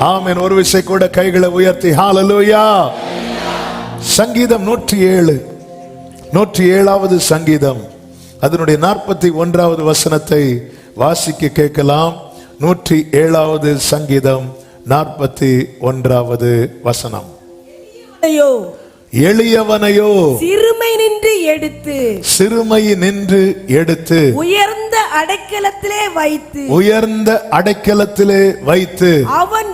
ஆமென். ஒரு விசை கூட கைகளை உயர்த்தி ஹalleluya. சங்கீதம் 107வது சங்கீதம் அதனுடைய 41வது வசனத்தை வாசிக்க கேட்கலாம். 107வது சங்கீதம் 41வது வசனம். எளியவனையோ சிறுமை நின்று எடுத்து உயர்ந்த அடைக்கலத்திலே வைத்து அவன்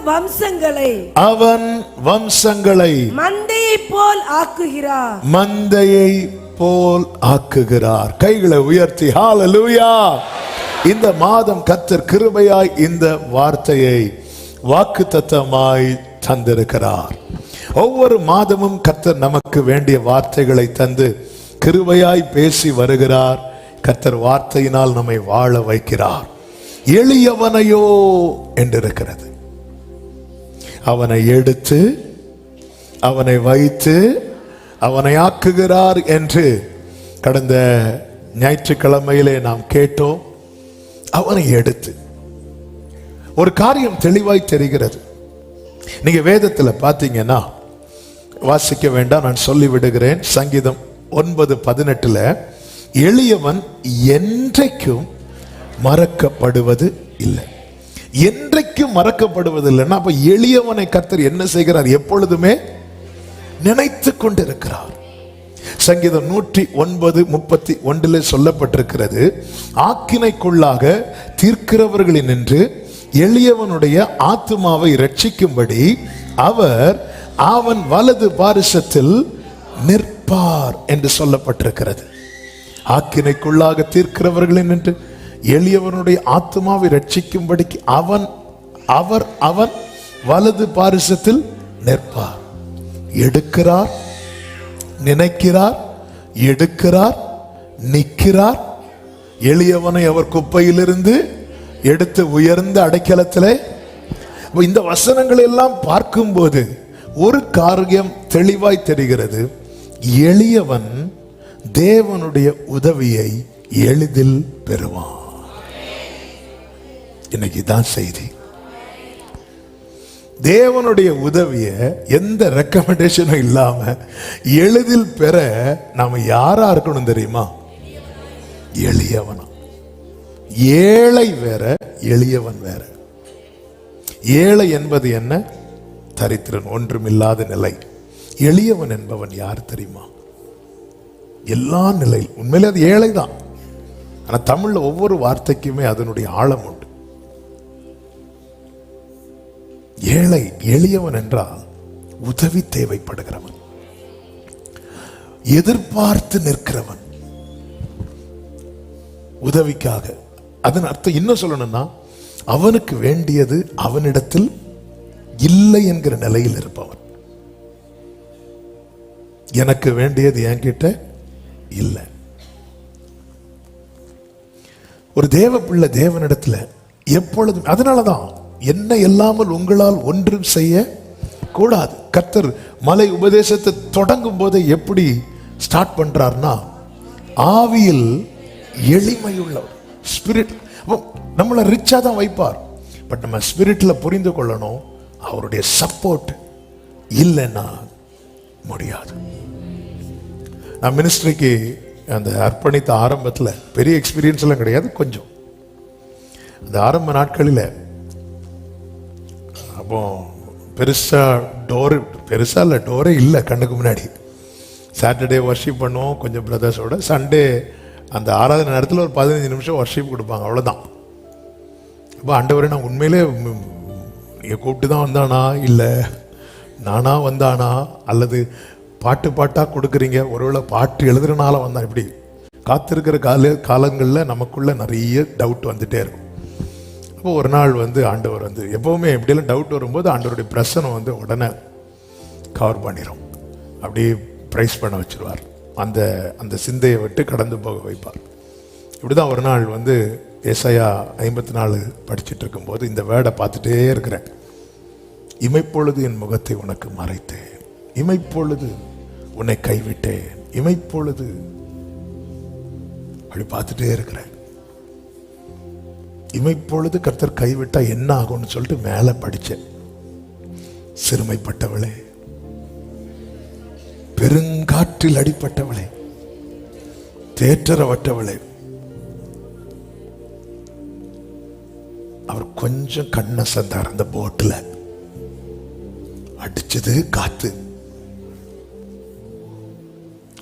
வம்சங்களை மந்தையை போல் ஆக்குகிறார். கைகளை உயர்த்தி ஹalleluya. இந்த மாதம் கர்த்தர் கிருபையாய் இந்த வார்த்தையை வாக்குத்தத்தமாய் தந்திருக்கிறார். ஒவ்வொரு மாதமும் கர்த்தர் நமக்கு வேண்டிய வார்த்தைகளை தந்து கிருபையாய் பேசி வருகிறார். கர்த்தர் வார்த்தையினால் நம்மை வாழ வைக்கிறார். எளியவனையோ என்றிருக்கிறது. அவனை எடுத்து அவனை வைத்து அவனை ஆக்குகிறார் என்று கடந்த ஞாயிற்றுக்கிழமையிலே நாம் கேட்டோம். அவனை எடுத்து ஒரு காரியம் தெளிவாய் தெரிகிறது. நீங்க வேதத்துல பாத்தீங்கன்னா, வாசிக்க வேண்டாம், நான் சொல்லி விடுகிறேன். சங்கீதம் 9:18 எளியவன் என்றைக்கும் மறக்கப்படுவது இல்லை. என்றைக்கும் மறக்கப்படுவது இல்லைன்னா அப்ப எளியவனை கர்த்தர் என்ன செய்கிறார்? எப்பொழுதுமே நினைத்து கொண்டிருக்கிறார். சங்கீதம் 109:31 சொல்லப்பட்டிருக்கிறது, ஆக்கினைக்குள்ளாக தீர்க்கிறவர்களின் நின்று எளியவனுடைய ஆத்துமாவை ரட்சிக்கும்படி அவர் அவன் வலது பாரிசத்தில் நிற்பார் என்று சொல்லப்பட்டிருக்கிறது. ஆக்கினைக்குள்ளாக தீர்க்கிறவர்களின் நின்று எளியவனுடைய ஆத்துமாவை ரட்சிக்கும்படிக்கு அவர் வலது பாரிசத்தில் நிற்பார். எடுக்கிறார், நினைக்கிறார், எடுக்கிறார், நிற்கிறார். எளியவனை அவர் குப்பையிலிருந்து எடுத்து உயர்ந்த அடைக்கலத்திலே. இந்த வசனங்கள் எல்லாம் பார்க்கும்போது ஒரு காரியம் தெளிவாய் தெரிகிறது. எளியவன் தேவனுடைய உதவியை எளிதில் பெறுவான். இன்னைக்கு தான் செய்தி. தேவனுடைய உதவிய எந்த ரெக்கமெண்டேஷனும் இல்லாம எளிதில் பெற நாம யாரா இருக்கணும் தெரியுமா? எளியவனா. ஏழை வேற, எளியவன் வேற. ஏழை என்பது என்ன? தரித்திரன், ஒன்றுமில்லாத நிலை. எளியவன் என்பவன் யார் தெரியுமா? எல்லா நிலையில் உண்மையிலே அது ஏழை தான். ஆனா தமிழ்ல ஒவ்வொரு வார்த்தைக்குமே அதனுடைய ஆழம் உண்டு. ஏழை, எளியவன் என்றால் உதவி தேவைப்படுகிறவன், எதிர்பார்த்து நிற்கிறவன் உதவிக்காக. அதன் அர்த்தம் இன்னும் சொல்லணும்னா, அவனுக்கு வேண்டியது அவனிடத்தில் இல்லை என்கிற நிலையில் இருப்பவன். எனக்கு வேண்டியது என்கிட்ட இல்லை. ஒரு தேவ பிள்ளை தேவனிடத்துல எப்பொழுதும், அதனாலதான் என்ன இல்லாமல் உங்களால் ஒன்றும் செய்ய கூடாது. கர்த்தர் மலை உபதேசத்தை தொடங்கும் போதே எப்படி ஸ்டார்ட் பண்றார்னா, ஆவியில் எளிமையுள்ளவர். ஸ்பிரிட் நம்மளை ரிச்சா தான் வைப்பார். பட் நம்ம ஸ்பிரிட்ல புரிந்து கொள்ளணும், அவருடைய சப்போர்ட் இல்லைன்னா முடியாது. நான் மினிஸ்ட்ரிக்கு அந்த அர்ப்பணித்த ஆரம்பத்தில் பெரிய எக்ஸ்பீரியன்ஸ் எல்லாம் கிடையாது, கொஞ்சம் அந்த ஆரம்ப நாட்களில். அப்போ பெருசா இல்லை, டோரே இல்லை கண்ணுக்கு முன்னாடி. சாட்டர்டே வர்ஷிப் பண்ணுவோம் கொஞ்சம் பிரதர்ஸோட. சண்டே அந்த ஆராதனை நேரத்தில் ஒரு 15 நிமிஷம் வர்ஷிப் கொடுப்பாங்க, அவ்வளோதான். அப்போ ஆண்டவரே, நான் உண்மையிலே நீங்கள் கூப்பிட்டு தான் வந்தானா, இல்லை நானா வந்தானா, அல்லது பாட்டாக கொடுக்குறீங்க, ஒருவேளை பாட்டு எழுதுறனால வந்தான், இப்படி காத்திருக்கிற காலங்களில் நமக்குள்ள நிறைய டவுட் வந்துட்டே இருக்கும். அப்போ ஒரு நாள் ஆண்டவர் எப்போவுமே எப்படியெல்லாம் டவுட் வரும்போது ஆண்டவருடைய பிரசனம் உடனே கவர் பண்ணிடும், அப்படியே ப்ரைஸ் பண்ண வச்சிருவார். அந்த சிந்தையை விட்டு கடந்து போக வைப்பார். இப்படிதான் ஒரு நாள் ஏசாயா 54 படிச்சுட்டு இருக்கும்போது இந்த வேர்டை பார்த்துட்டே இருக்கிறேன். இமைப்பொழுது என் முகத்தை உனக்கு மறைத்தேன், இமைப்பொழுது உன்னை கைவிட்டேன், இமைப்பொழுது, அப்படி பார்த்துட்டே இருக்கிறேன். இமைப்பொழுது கர்த்தர் கைவிட்டா என்ன ஆகும்னு சொல்லிட்டு மேலே படித்தேன். சிறுமைப்பட்டவளே, பெருங்காற்றில் அடிப்பட்டவளே, தேற்றரவற்றவளே. அவர் கொஞ்சம் கண்ணை சந்தார். அந்த போட்ல அடிச்சது காத்து.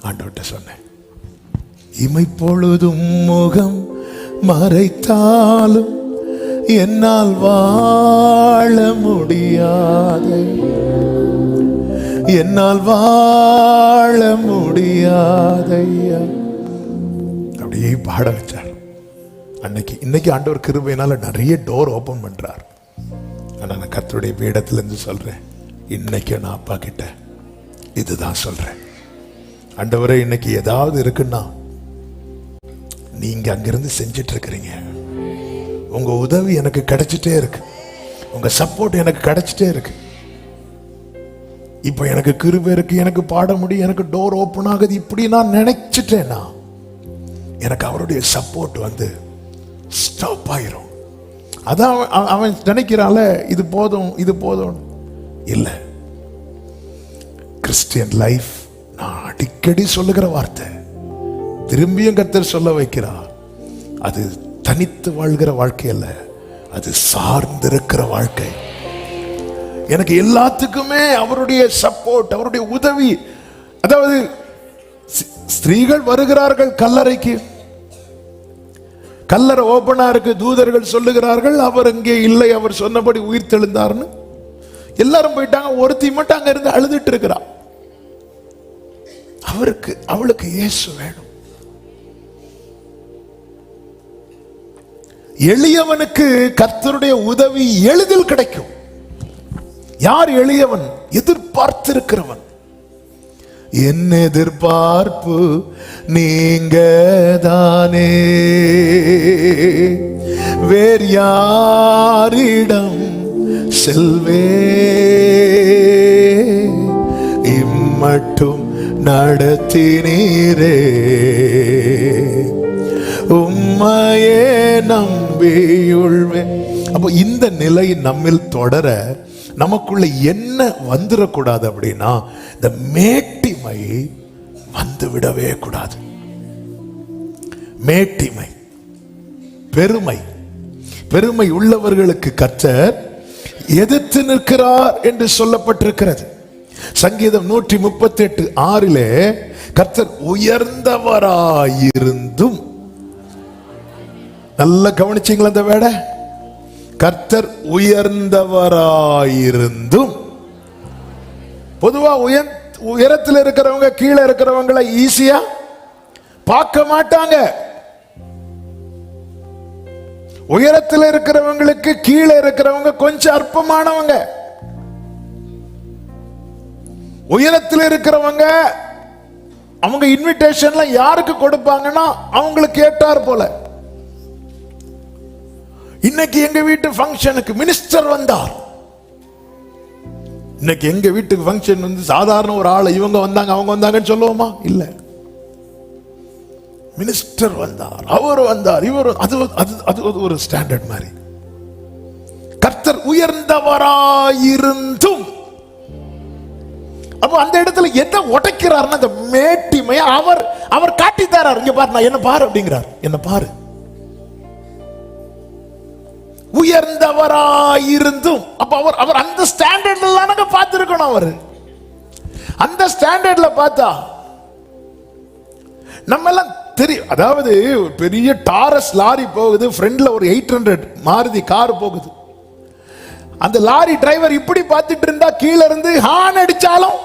ஆண்டவர்கிட்ட சொன்னேன், இமைப்பொழுதும் முகம் மறைத்தாலும் என்னால் வாழ முடியாது, என்னால் வாழ முடியாதையா. அப்படியே பாட வச்சார். இன்னைக்கு ஆண்டவர் கிருபையினால நிறைய டோர் ஓபன் பண்றார். ஆனா நான் கர்த்தருடைய பீடத்துல இருந்து சொல்றேன், இன்னைக்கு நான் அப்பா கிட்ட இதுதான் சொல்றேன், ஆண்டவரே இன்னைக்கு ஏதாவது இருக்குன்னா நீங்க அங்கிருந்து செஞ்சிட்டு இருக்கிறீங்க. உங்க உதவி எனக்கு கிடைச்சிட்டே இருக்கு, உங்க சப்போர்ட் எனக்கு கிடைச்சிட்டே இருக்கு. இப்ப எனக்கு கிருபை இருக்கு, எனக்கு பாட முடியும், எனக்கு டோர் ஓபன் ஆகுது. இப்படி நான் நினைச்சிட்டேன்னா எனக்கு அவருடைய சப்போர்ட் வந்து ஸ்டாப் ஆயிரும். அதான் அவன் நினைக்கிறான்ல, இது போதும் இது போதும். இல்ல, கிறிஸ்டியன் லைஃப் நான் அடிக்கடி சொல்லுகிற வார்த்தை, திரும்பியும் கர்த்தர் சொல்ல வைக்கிறார், அது தனித்து வாழ்கிற வாழ்க்கை அல்ல, அது சார்ந்திருக்கிற வாழ்க்கை. எனக்கு எல்லாத்துக்குமே அவருடைய சப்போர்ட், அவருடைய உதவி. அதாவது ஸ்திரீகள் வருகிறார்கள் கல்லறைக்கு, கல்லறை ஓபனா இருக்கு, தூதர்கள் சொல்லுகிறார்கள் அவர் அங்கே இல்லை, அவர் சொன்னபடி உயிர் தெழுந்தார்னு. எல்லாரும் போயிட்டாங்க, ஒருத்தி மட்டும் அங்க இருந்து அழுதுட்டு இருக்கிறா. அவளுக்கு இயேசு வேணும். எளியவனுக்கு கர்த்தருடைய உதவி எளிதில் கிடைக்கும். யார் எளியவன்? எதிர்பார்த்திருக்கிறவன். என் எதிர்பார்ப்பு நீங்க தானே, வேறு யாரிடம் செல்வே, இம்மட்டும் நடத்தினீரே, உம்மையே நம்பியுள்வேன். அப்போ இந்த நிலை நம்மில் தொடர நமக்குள்ள என்ன வந்துடக்கூடாது அப்படின்னா, இந்த மேட்டிமை வந்து விடவே கூடாது. மேட்டிமை, பெருமை, பெருமை உள்ளவர்களுக்கு கர்த்தர் எதிர்த்து நிற்கிறார் என்று சொல்லப்பட்டிருக்கிறது. சங்கீதம் 138:6 கர்த்தர் உயர்ந்தவராயிருந்தும், நல்லா கவனிச்சீங்களா அந்த வேட? கர்த்தர் உயர்ந்தவராயிருந்தும். பொதுவா உயரத்தில் இருக்கிறவங்க கீழே இருக்கிறவங்களை ஈஸியா பார்க்க மாட்டாங்க. உயரத்தில் இருக்கிறவங்களுக்கு கீழே இருக்கிறவங்க கொஞ்சம் அற்பமானவங்க. உயரத்தில் இருக்கிறவங்க அவங்க இன்விடேஷன்ல யாருக்கு கொடுப்பாங்கன்னா அவங்களுக்கு கேட்டார் போல. இன்னைக்கு எங்க வீட்டு ஃபங்க்ஷனுக்கு மினிஸ்டர் வந்தார். இன்னைக்கு எங்க வீட்டுக்கு ஃபங்க்ஷன் வந்து சாதாரண ஒரு ஆளை இவங்க வந்தாங்க அவங்க வந்தாங்கன்னு சொல்லுவோமா? இல்ல, மினிஸ்டர் வந்தார், அவர் வந்தார், இவர், அது ஒரு ஸ்டாண்டர்ட் மாதிரி. கர்த்தர் உயர்ந்தவராயிருந்தும், அப்ப அந்த இடத்துல எதை உடைக்கிறார்னா அந்த மேட்டிமை அவர் காட்டி தரார். இங்க பாரு, நான் என்ன பாரு அப்படிங்கிறார், என்ன பாரு. உயர்ந்தவராயிருந்தும், அப்ப அவர் அந்த ஸ்டாண்டர்ட்ல பார்த்திருக்கணும். அவர் அந்த ஸ்டாண்டர்ட்ல பார்த்தா நம்ம எல்லாம் தெரியும். அதாவது பெரிய டாரஸ் லாரி போகுது, ஃப்ரண்ட்ல ஒரு 800 மாருதி கார் போகுது. அந்த லாரி டிரைவர் இப்படி பார்த்துட்டு இருந்தா கீழே இருந்து ஹார்ன் அடிச்சாலும்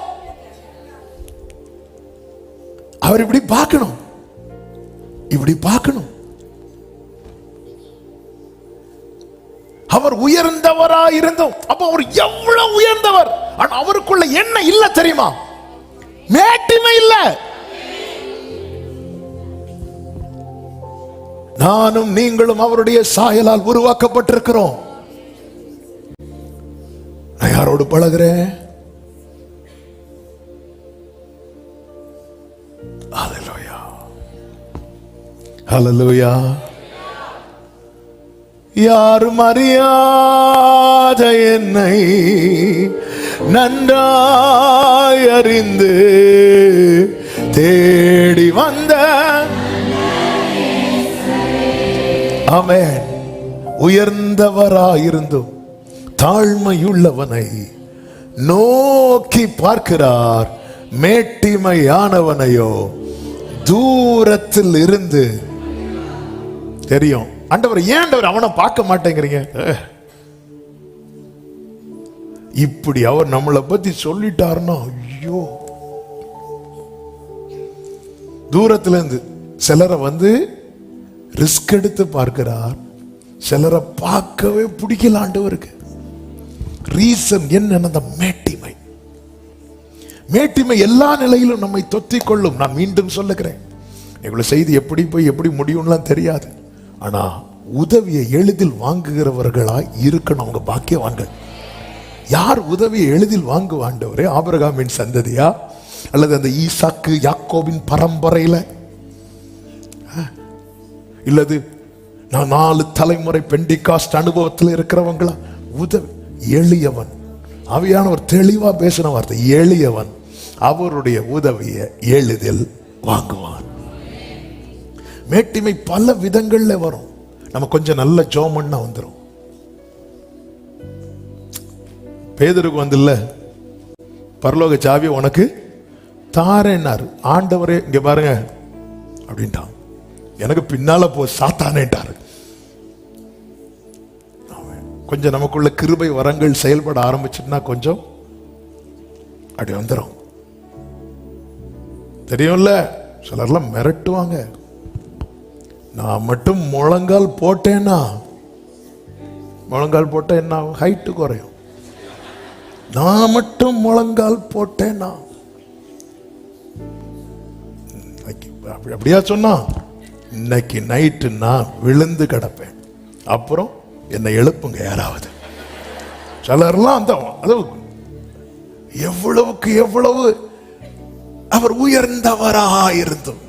அவர் இப்படி பார்க்கணும், இப்படி பார்க்கணும். அவர் உயர்ந்தவராயிருந்தும், அப்ப அவர் எவ்வளவு உயர்ந்தவர். ஆனா அவருக்குள்ள என்ன இல்ல தெரியுமா? மேட்டிமை இல்ல. நானும் நீங்களும் அவருடைய சாயலால் உருவாக்கப்பட்டிருக்கிறோம். நான் யாரோடு பழகுறேன்? ஹல்லேலூயா, ஹல்லேலூயா. யாரும் அறியாத என்னை நன்றாய் அறிந்து தேடி வந்த ஆமென். உயர்ந்தவராயிருந்தும் தாழ்மையுள்ளவனை நோக்கி பார்க்கிறார், மேட்டிமையானவனையோ தூரத்தில் இருந்து. தெரியும் ஆண்டவர், ஏன் ஆண்டவர் அவனை பார்க்க மாட்டேங்கிறீங்க? இப்படி அவர் நம்மளை பத்தி சொல்லிட்டாருன்னா, ஐயோ, தூரத்துல இருந்து சிலரை வந்து ரிஸ்க் எடுத்து பார்க்கிறார், சிலரை பார்க்கவே பிடிக்கல ஆண்டவருக்கு. ரீசன் என்ன? மேட்டிமை. மேட்டிமை எல்லா நிலையிலும் நம்மை தொத்திக் கொள்ளும். நான் மீண்டும் சொல்லுகிறேன், இவ்வளவு செய்தி எப்படி போய் எப்படி முடியும்லாம் தெரியாது. ஆனா உதவியை எளிதில் வாங்குகிறவர்களாய் இருக்கணும். அவங்க பாக்கியவான்கள். யார் உதவியை எளிதில் வாங்குவாண்டவரே? ஆபிரகாமின் சந்ததியா, அல்லது அந்த ஈசாக்கு யாக்கோபின் பரம்பரையில, இல்லது நான் 4 தலைமுறை பெண்டிகாஸ்ட் அனுபவத்தில் இருக்கிறவங்களா? உதவி எளியவன். ஆவியானவர் தெளிவா பேசின வார்த்தை, எளியவன் அவருடைய உதவியை எளிதில் வாங்குவான். மேட்டிமை பல விதங்கள்ல வரும். நம்ம கொஞ்சம் நல்ல ஜோமன்னா வந்துடும். பேதுருக்கு வந்துல்ல, பரலோக சாவி உனக்கு தாரேன்னாரு. ஆண்டவரே இங்க பாருங்க அப்படின்ட்டான். எனக்கு பின்னால போ சாத்தானேட்டாரு. கொஞ்சம் நமக்குள்ள கிருபை வரங்கள் செயல்பட ஆரம்பிச்சுன்னா கொஞ்சம் அப்படி வந்துடும். தெரியும்ல, சிலர்லாம் மிரட்டுவாங்க. நான் மட்டும் முழங்கால் போட்டேன்னா, முழங்கால் போட்ட என்ன ஹைட்டு குறையும். நான் மட்டும் முழங்கால் போட்டேன்னா, அப்படியா சொன்னா, இன்னைக்கு நைட்டு நான் விழுந்து கிடப்பேன், அப்புறம் என்னை எழுப்புங்க யாராவது. சிலர்லாம் அந்த எவ்வளவுக்கு எவ்வளவு அவர் உயர்ந்தவராயிருந்தும்,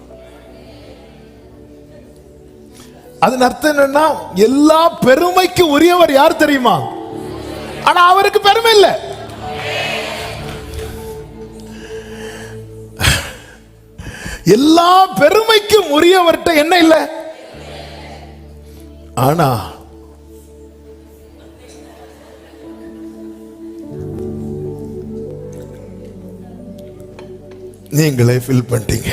அதன் அர்த்தம் என்னன்னா, எல்லா பெருமைக்கு உரியவர் யார் தெரியுமா? ஆனா அவருக்கு பெருமை இல்லை. எல்லா பெருமைக்கும் உரியவர்கிட்ட என்ன இல்லை? ஆனா நீங்களே ஃபில் பண்ணிட்டீங்க.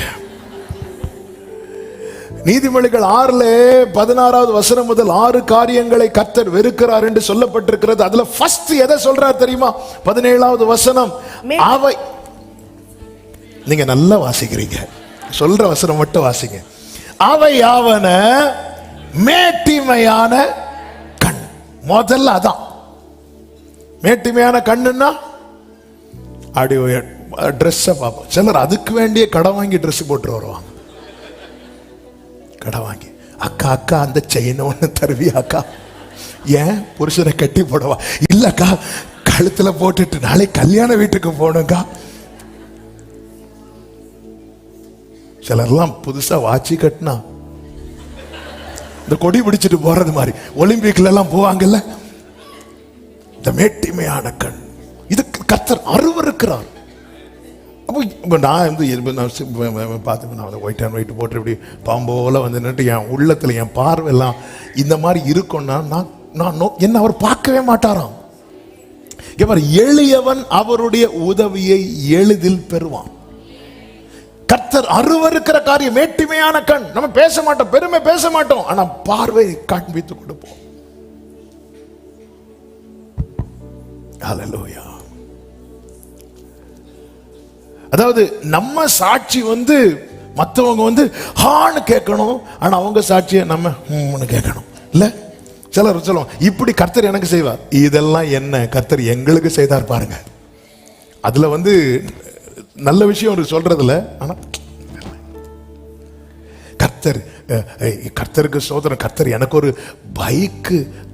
நீதிமொழிகள் 6:16 வசனம் முதல் 6 காரியங்களை கர்த்தர் வெறுக்கிறார் என்று சொல்லப்பட்டிருக்கிறது. அதுல ஃபர்ஸ்ட் எதை சொல்றார் தெரியுமா? 17வது வசனம். அவை, நீங்க நல்லா வாசிக்கிறீங்க, சொல்ற வசனம் மட்டும் வாசிங்க. அவை யாவன மேட்டிமையான கண். முதல்ல அதான் மேட்டிமையான கண்ணுன்னா, அப்படி ட்ரெஸ்ஸை பார்ப்போம். சிலர் அதுக்கு வேண்டிய கடை வாங்கி ட்ரெஸ் போட்டு வருவாங்க. கடை வாங்கி, அக்கா அக்கா அந்த செயினை ஒன்று தருவியா அக்கா? ஏன் புருஷனை கட்டி போடவா? இல்லக்கா கழுத்துல போட்டுட்டு நாளை கல்யாண வீட்டுக்கு போகணுங்கா. சிலர்லாம் புதுசா வாட்சி கட்டினா இந்த கொடி பிடிச்சிட்டு போறது மாதிரி ஒலிம்பிக்ல எல்லாம் போவாங்கல்ல. இந்த மேட்டிமையான கண், இது கர்த்தர் அருவருக்கிறார். அப்போ நான் பார்த்து நான் ஒயிட் அண்ட் ஒயிட் போட்டு இப்படி பாம்போல வந்து நின்று என் உள்ளத்தில் என் பார்வையெல்லாம் இந்த மாதிரி இருக்கும்னா நான் என்ன அவர் பார்க்கவே மாட்டாராம். இவர் எளியவன் அவருடைய உதவியை எளிதில் பெறுவான். கர்த்தர் அருவருக்கிற காரியம் மேட்டிமையான கண். நம்ம பேச மாட்டோம், பெருமை பேச மாட்டோம், ஆனா பார்வை காண்பித்து கொடுப்போம். ஹல்லேலூயா. அதாவது நம்ம சாட்சி வந்து மற்றவங்க வந்து ஹான்னு கேட்கணும், ஆனா அவங்க சாட்சியை நம்ம கேட்கணும் இல்ல. சிலர் சொல்லுவோம், இப்படி கர்த்தர் எனக்கு செய்வார். இதெல்லாம் என்ன கர்த்தர் எங்களுக்கு செய்தார் பாருங்க. அதுல வந்து நல்ல விஷயம் ஒரு சொல்றதுல, ஆனா கர்த்தருக்கு சோதனை. கர்த்தர் எனக்கு ஒரு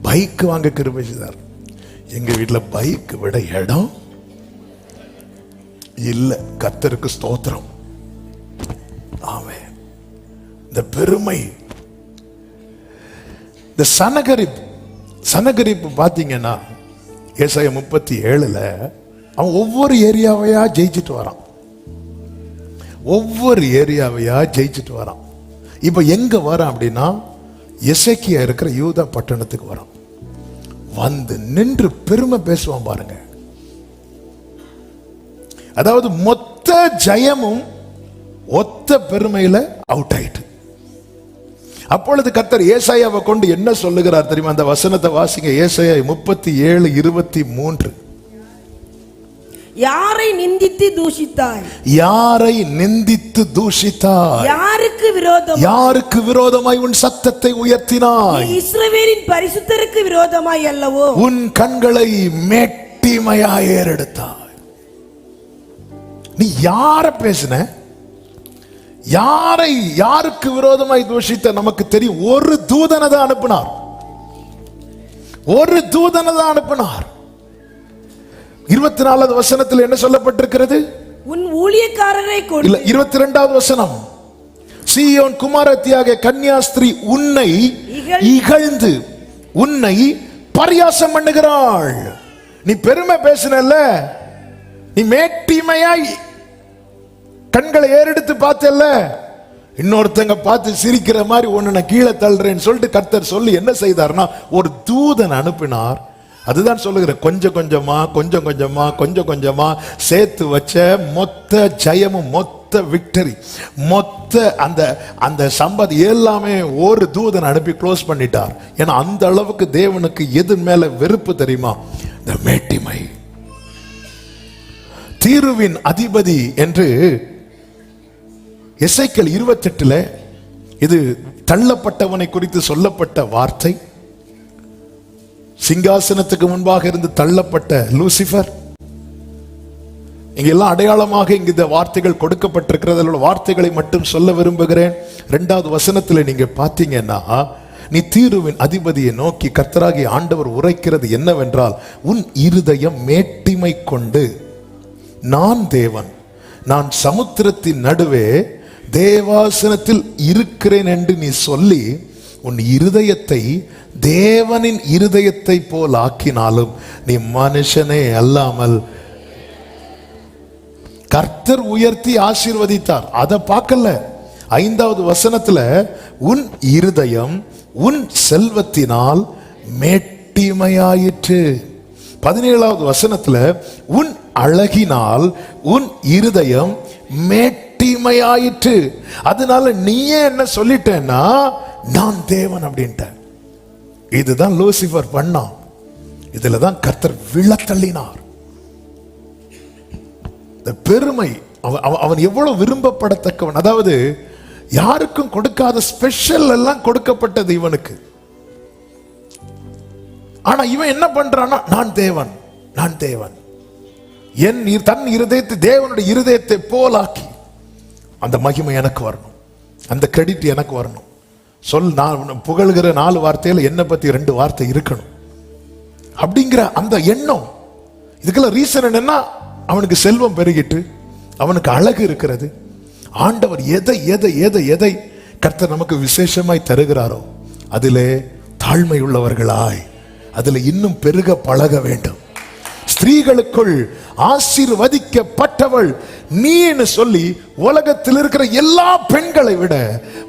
பைக் வாங்க கிருபை செய்தார். எங்க வீட்டுல பைக் விட இடம் இல்ல. கர்த்தருக்கு ஸ்தோத்திரம். ஆமென். இந்த பெருமை, இந்த சனகரிப்பு பாத்தீங்கன்னா ஏசாயா 37 அவன் ஒவ்வொரு ஏரியாவையா ஜெயிச்சுட்டு வரான், ஒவ்வொரு ஏரியாவையா ஜெயிச்சுட்டு வரான். இப்ப எங்க வரான் அப்படின்னா எசேக்கியா இருக்கிற யூதா பட்டணத்துக்கு வரான். வந்து நின்று பெருமை பேசுவான் பாருங்க. அதாவது மொத்த ஜெயமும் ஒத்த பெருமையில அவுட் ஆயிட்டு. அப்பொழுது கர்த்தர் ஏசாயாவை கொண்டு என்ன சொல்லுகிறார் தெரியுமா? அந்த வசனத்தை வாசிங்க. ஏசாயா 37:23. யாரை நிந்தித்து தூஷித்தாய்? யாரை நிந்தித்து தூஷித்தாய்? யாருக்கு விரோதமாய் உன் சத்தத்தை உயர்த்தினாய்? இஸ்ரவேலின் பரிசுத்தருக்கு விரோதமாய் அல்லவோ உன் கண்களை மேட்டிமையாய் ஏறெடுத்தாய். நீ யார பேசின? யாருக்கு விரோதமாய் தூஷித்த? நமக்கு தெரியும். ஒரு தூதனை தான் அனுப்பினார், ஒரு தூதனை தான் அனுப்பினார். 24வது வசனத்தில் என்ன சொல்லப்பட்டிருக்கிறது? உன் ஊழியக்காரரை கொண்டு. இல்ல, 22வது வசனம். சீயோன் குமாரத்தியாக கன்னியாஸ்திரி உன்னை இகழ்ந்து உன்னை பரியாசம் பண்ணுகிறாள். நீ பெருமை பேசினல்ல, நீ மேட்டிமையாய் கண்களை ஏறெடுத்து பார்த்தல்ல, இன்னொருத்தங்க பார்த்து சிரிக்கிற மாதிரி ஒன்னு நான் கீழே தள்ளுறேன்னு சொல்லிட்டு கர்த்தர் சொல்லி என்ன செய்தார்னா ஒரு தூதன் அனுப்பினார். அதுதான் சொல்லுகிற கொஞ்சம் கொஞ்சமா கொஞ்சம் கொஞ்சமா கொஞ்சம் கொஞ்சமா சேர்த்து வச்ச மொத்த ஜெயமும் மொத்த விக்டரி மொத்த அந்த சம்பதி எல்லாமே ஒரு தூதன் அனுப்பி க்ளோஸ் பண்ணிட்டார். ஏன்னா அந்த அளவுக்கு தேவனுக்கு எது மேல வெறுப்பு தெரியுமா? இந்த மேட்டிமை. தீருவின் அதிபதி என்று எசேக்கியேல் 28 இது தள்ளப்பட்டவனை குறித்து சொல்லப்பட்ட வார்த்தை. சிங்காசனத்துக்கு முன்பாக இருந்து தள்ளப்பட்ட லூசிபர். இங்க எல்லாம் அடையாளமாக இங்க இந்த வார்த்தைகள் கொடுக்கப்பட்டிருக்கிறது. வார்த்தைகளை மட்டும் சொல்ல விரும்புகிறேன். 2வது வசனத்தில் நீங்க பாத்தீங்கன்னா, நீ தீருவின் அதிபதியை நோக்கி கர்த்தராகிய ஆண்டவர் உரைக்கிறது என்னவென்றால், உன் இருதயம் மேட்டிமை கொண்டு நான் தேவன், நான் சமுத்திரத்தின் நடுவே தேவாசனத்தில் இருக்கிறேன் என்று நீ சொல்லி உன் இருதயத்தை தேவனின் இருதயத்தை போல் ஆக்கினாலும் நீ மனுஷனே அல்லாமல். கர்த்தர் உயர்த்தி ஆசீர்வதித்தார், அதை பார்க்கல. 5வது வசனத்துல உன் இருதயம் உன் செல்வத்தினால் மேட்டிமையாயிற்று. 17வது வசனத்துல உன் அழகினால் உன் இருதயம் மேட்டிமையாயிற்று. அதனால நீயே என்ன சொல்லிட்டேன்னா நான் தேவன் அப்படின்ட்ட. இதுதான் லூசிபர் பண்ணான். இதுலதான் கர்த்தர் விழத்தள்ளினார். இந்த பெருமை, அவன் எவ்வளவு விரும்பப்படத்தக்கவன். அதாவது யாருக்கும் கொடுக்காத ஸ்பெஷல் எல்லாம் கொடுக்கப்பட்டது இவனுக்கு. ஆனா இவன் என்ன பண்றான்னா நான் தேவன், நான் தேவன், என் தன் இருதயத்தை தேவனுடைய இருதயத்தை போலாக்கி அந்த மகிமை எனக்கு வரணும், அந்த கிரெடிட் எனக்கு வரணும். நான் புகழ்கிற 4 வார்த்தையில என்னை பத்தி 2 வார்த்தை இருக்கணும் அப்படிங்கிற அந்த எண்ணம். இதுக்கெல்லாம் ரீசன் என்னன்னா, அவனுக்கு செல்வம் பெருகிட்டு அவனுக்கு அழகு இருக்கிறது. ஆண்டவர் எதை எதை எதை எதை கர்த்தர் நமக்கு விசேஷமாய் தருகிறாரோ அதிலே தாழ்மை உள்ளவர்களாய் அதுல இன்னும் பெருக பழக வேண்டும். ஸ்திரீகளுக்குள் ஆசீர்வதிக்கப்பட்டவள் நீன்னு சொல்லி உலகத்தில் இருக்கிற எல்லா பெண்களை விட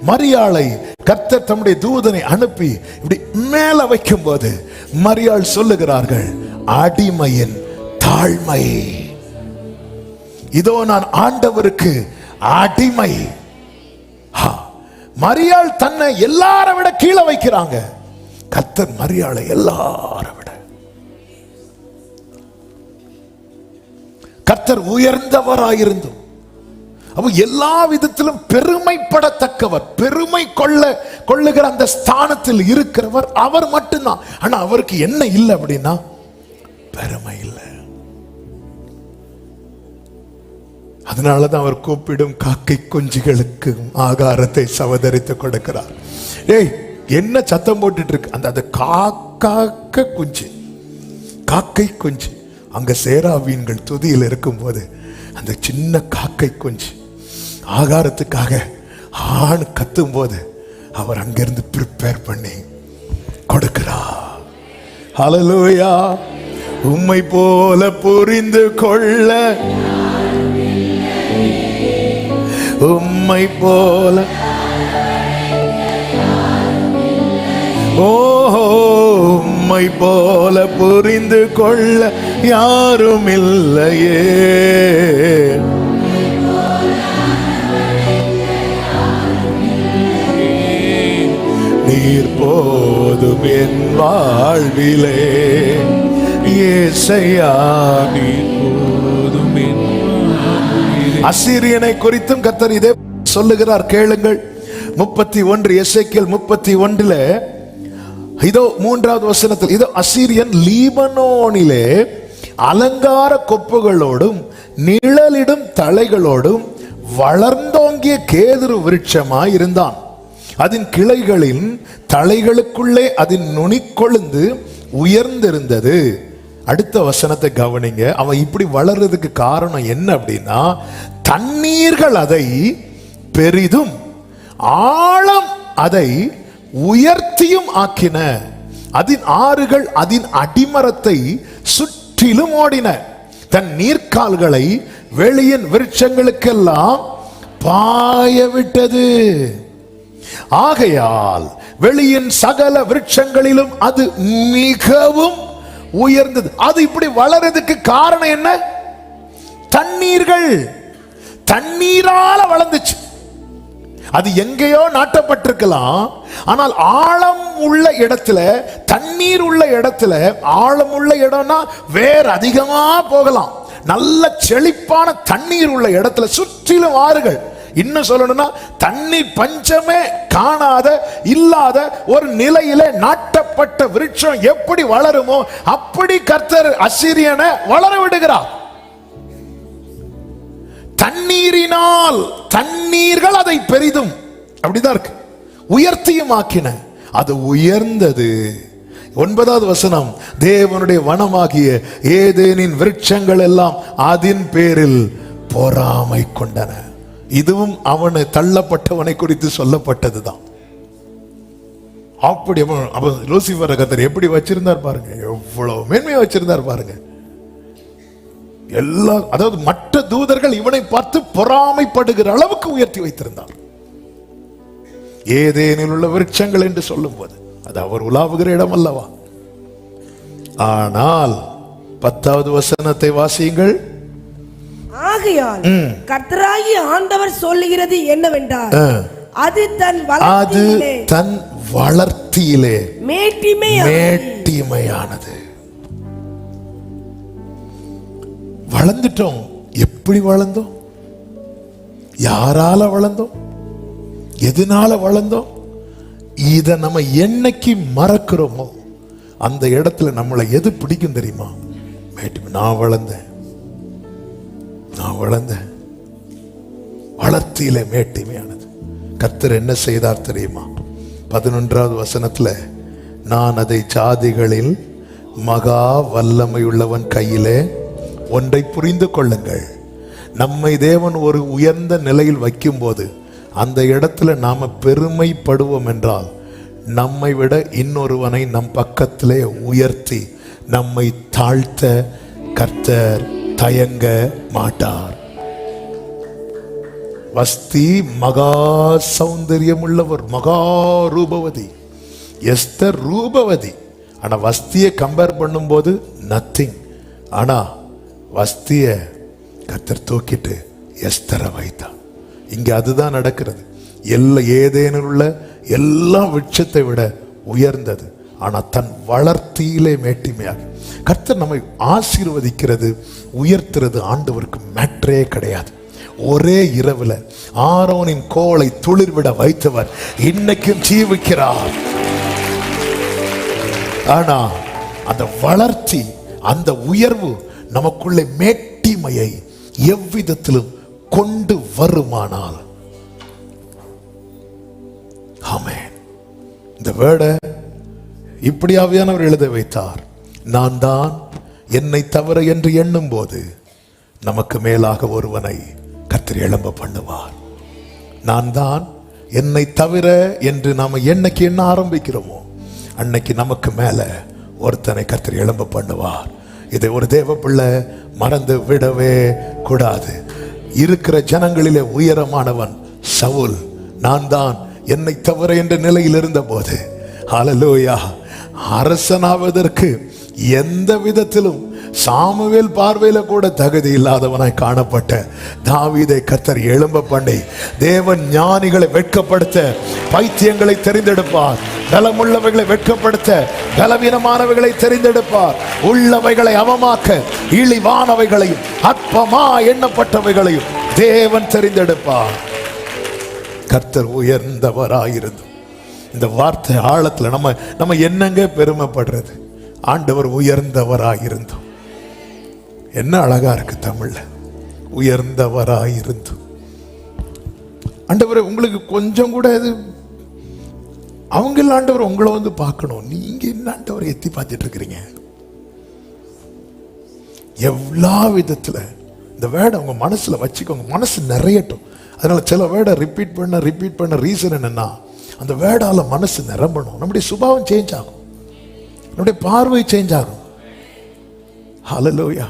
மரியாளை கர்த்தர் தம்முடைய தூதனை அனுப்பி இப்படி மேல வைக்கும் போது மரியாள் சொல்லுகிறார்கள், அடிமையின் தாழ்மை. இதோ நான் ஆண்டவருக்கு அடிமை. மரியாள் தன்னை எல்லாரை விட கீழே வைக்கிறாங்க. கர்த்தர் மரியாளை எல்லாரை விட. கர்த்தர் உயர்ந்தவராயிருந்தும் அப்ப எல்லா விதத்திலும் பெருமைப்படத்தக்கவர், பெருமை கொள்ளுகிற அந்த ஸ்தானத்தில் இருக்கிறவர் அவர் மட்டும்தான். ஆனா அவருக்கு என்ன இல்லை அப்படின்னா பெருமை இல்லை. அதனாலதான் அவர் கூப்பிடும் காக்கை குஞ்சுகளுக்கு ஆகாரத்தை சவதரித்து கொடுக்கிறார். ஏய், என்ன சத்தம் போட்டுட்டு இருக்கு? அந்த காக்க குஞ்சு, காக்கை குஞ்சு அங்க சேராவீன்கள் துதியில் இருக்கும் போது அந்த சின்ன காக்கை குஞ்சு ஆகாரத்துக்காக ஆண் கத்தும் போது அவர் அங்கிருந்து ப்ரிப்பேர் பண்ணி கொடுக்கிறார். ஹல்லேலூயா. உம்மை போல புரிந்து கொள்ள உம்மை போல ஓஹோ உம்மை போல புரிந்து கொள்ள யாரும் இல்லையே. நீர் போதும் என் வாழ்விலே ஏசையா. அசீரியனை குறித்தும் கர்த்தர் இதே சொல்லுகிறார், கேளுங்கள். 31 எசேக்கியேல் 31 இதோ 3வது வசனத்தில், இதோ அசீரியன் லீபனோனிலே அலங்கார கொப்புகளோடும் நிழலிடும் தலைகளோடும் வளர்ந்தோங்கிய கேதுரு விருட்சமாய் இருந்தான். அதன் கிளைகளின் தலைகளுக்குள்ளே அதன் நுனி கொழுந்து உயர்ந்திருந்தது. அடுத்த வசனத்தை கவனிங்க. அவன் இப்படி வளர்றதுக்கு காரணம் என்ன அப்படின்னா, தண்ணீர்கள் அதை பெரிதும் ஆழம் அதை உயர்த்தியும் ஆக்கின. அதன் ஆறுகள் அதன் அடிமரத்தை சுற்றிலும் ஓடின. தன் நீர்க்கால்களை வெளியின் விருட்சங்களுக்கெல்லாம் பாய விட்டது. ஆகையால் வெளியின் சகல விருட்சங்களிலும் அது மிகவும் உயர்ந்தது. அது இப்படி வளர்றதுக்கு காரணம் என்ன? தண்ணீர்கள். தண்ணீரால வளர்ந்துச்சு. அது எங்கேயோ நாட்டப்பட்டிருக்கலாம், ஆனால் ஆழம் உள்ள இடத்துல, தண்ணீர் உள்ள இடத்துல, ஆழம் உள்ள இடம்னா வேற அதிகமா போகலாம். நல்ல செழிப்பான தண்ணீர் உள்ள இடத்துல சுற்றிலும் ஆறுகள். இன்னும் சொல்லணும்னா தண்ணீர் பஞ்சமே காணாத இல்லாத ஒரு நிலையில நாட்டப்பட்ட விருட்சம் எப்படி வளருமோ அப்படி கர்த்தர் அசீரியனை வளர விடுகிறார். தண்ணீரினால், தண்ணீர்கள் அதை பெரிதும் அப்படிதான் இருக்கு உயர்த்தியும் ஆக்கின. அது உயர்ந்தது. 9வது வசனம், தேவனுடைய வனமாகிய ஏதேனின் விருட்சங்கள் எல்லாம் அதன் பேரில் பொறாமை கொண்டன. இதுவும் அவனை தள்ளப்பட்டவனை குறித்து சொல்லப்பட்டதுதான். அப்படி லூசிபரை கர்த்தர் எப்படி வச்சிருந்தார் பாருங்க, எவ்வளவு மேன்மையா வச்சிருந்தார் பாருங்க. எல்லா, அதாவது மற்ற தூதர்கள் இவனை பார்த்து பொறாமைப்படுகிற அளவுக்கு உயர்த்தி வைத்திருந்தார். ஏதேனில் உள்ள விருட்சங்கள் என்று சொல்லும் போது அது அவர் உலாவுகிற இடம் அல்லவா. ஆனால் 10வது வசனத்தை வாசியுங்கள். ஆகையால் கர்த்தராகிய ஆண்டவர் சொல்லுகிறது என்னவென்றால், அது தன் வளர்த்தியிலே மேட்டிமையானது. வளர்ந்துட்டோம். எப்படி வளர்ந்தோம்? யாரால வளர்ந்தோம்? எதனால வளர்ந்தோம்? இத நம்ம என்னைக்கு மறக்கிறோமோ அந்த இடத்துல நம்மளை எது பிடிக்கும் தெரியுமா? நான் வளர்ந்தேன், நான் வளர்ந்தேன். வளர்த்தியில மேட்டிமையானது. கர்த்தர் என்ன செய்தார் தெரியுமா? 11வது வசனத்துல, நான் அதை ஜாதிகளில் மகா வல்லமை உள்ளவன் கையிலே ஒன்றை புரிந்து கொள்ளுங்கள். நம்மை தேவன் ஒரு உயர்ந்த நிலையில் வைக்கும் போது அந்த இடத்துல நாம பெருமைப்படுவோம் என்றால், நம்மை விட இன்னொருவனை நம் பக்கத்திலே உயர்த்தி நம்மை தாழ்த்த கர்த்தர் தயங்க மாட்டார். வஸ்தி மகா சௌந்தரியம் உள்ளவர், மகா ரூபவதி. எஸ்தர் ரூபவதி. ஆனா வஸ்தியை கம்பேர் பண்ணும்போது நத்திங். ஆனா வஸ்திய கர்த்தர் தூக்கிட்டு எஸ்தரை வைத்தார். இங்க அதுதான் நடக்கிறது. ஏதேனும் உள்ள எல்லா விருட்சத்தை விட உயர்ந்தது. ஆனா தன் வளர்த்தியிலே மேட்டிமையாக கர்த்தர் நம்மை ஆசீர்வதிக்கிறது, உயர்த்துறது ஆண்டவருக்கு மேட்டரே கிடையாது. ஒரே இரவுல ஆரோனின் கோலை துளிர்விட வைத்தவர் இன்னைக்கும் ஜீவிக்கிறார். ஆனா அந்த வளர்ச்சி, அந்த உயர்வு நமக்குள்ளே மேட்டிமையை எவ்விதத்திலும் கொண்டு வருமானால், ஆமென். இந்த வேர்டை இப்படி ஆவியானவர் எழுத வைத்தார். நான் தான் என்னை தவிர என்று எண்ணும் போது நமக்கு மேலாக ஒருவனை கர்த்தர் எழும்ப பண்ணுவார். நான் தான் என்னை தவிர என்று நாம என்னைக்கு எண்ண ஆரம்பிக்கிறோமோ அன்னைக்கு நமக்கு மேல ஒருத்தனை கர்த்தர் எழும்ப பண்ணுவார். இதை ஒரு தேவ பிள்ளை மறந்து விடவே கூடாது. இருக்கிற ஜனங்களிலே உயரமானவன் சவுல். நான் தான் என்னை தவிர என்ற நிலையில் இருந்த போது, ஹல்லேலூயா, அரசனாவதற்கு எந்த விதத்திலும் சாமுவேல் பார்வையில கூட தகுதி இல்லாதவனாய் காணப்பட்ட தாவீதை கர்த்தர் எழும்ப பண்ணி, தேவன் ஞானிகளை வெட்கப்படுத்த பைத்தியங்களை தெரிந்தெடுப்பார், பலமுள்ளவைகளை வெட்கப்படுத்த பலவீனமானவைகளை தெரிந்தெடுப்பார், உள்ளவைகளை அவமாக்க இழிவானவைகளையும் அற்பமா எண்ணப்பட்டவைகளையும் தேவன் தெரிந்தெடுப்பார். கர்த்தர் உயர்ந்தவராயிருந்தும், இந்த வார்த்தை ஆழத்துல நம்ம என்னங்க பெருமைப்படுறது? ஆண்டவர் உயர்ந்தவராயிருந்தும். என்ன அழகா இருக்கு தமிழ்ல, உயர்ந்தவராயிருந்தும். ஆண்டவர் உங்களுக்கு கொஞ்சம் கூட இது அவங்க ஆண்டவர் உங்களை வந்து பார்க்கணும். நீங்க என்ன ஆண்டவர் எத்தி பார்த்துட்டு இருக்கிறீங்க? எல்லா விதத்துல இந்த வேர்டை உங்க மனசுல வச்சுக்கோங்க, மனசு நிறையட்டும். அதனால சில வேர்டை ரிப்பீட் பண்ண ரீசன் என்னன்னா, அந்த வேர்டால மனசு நிரம்பணும், நம்முடைய சுபாவம் சேஞ்ச் ஆகும், நம்முடைய பார்வை சேஞ்ச் ஆகும். ஹல்லேலூயா.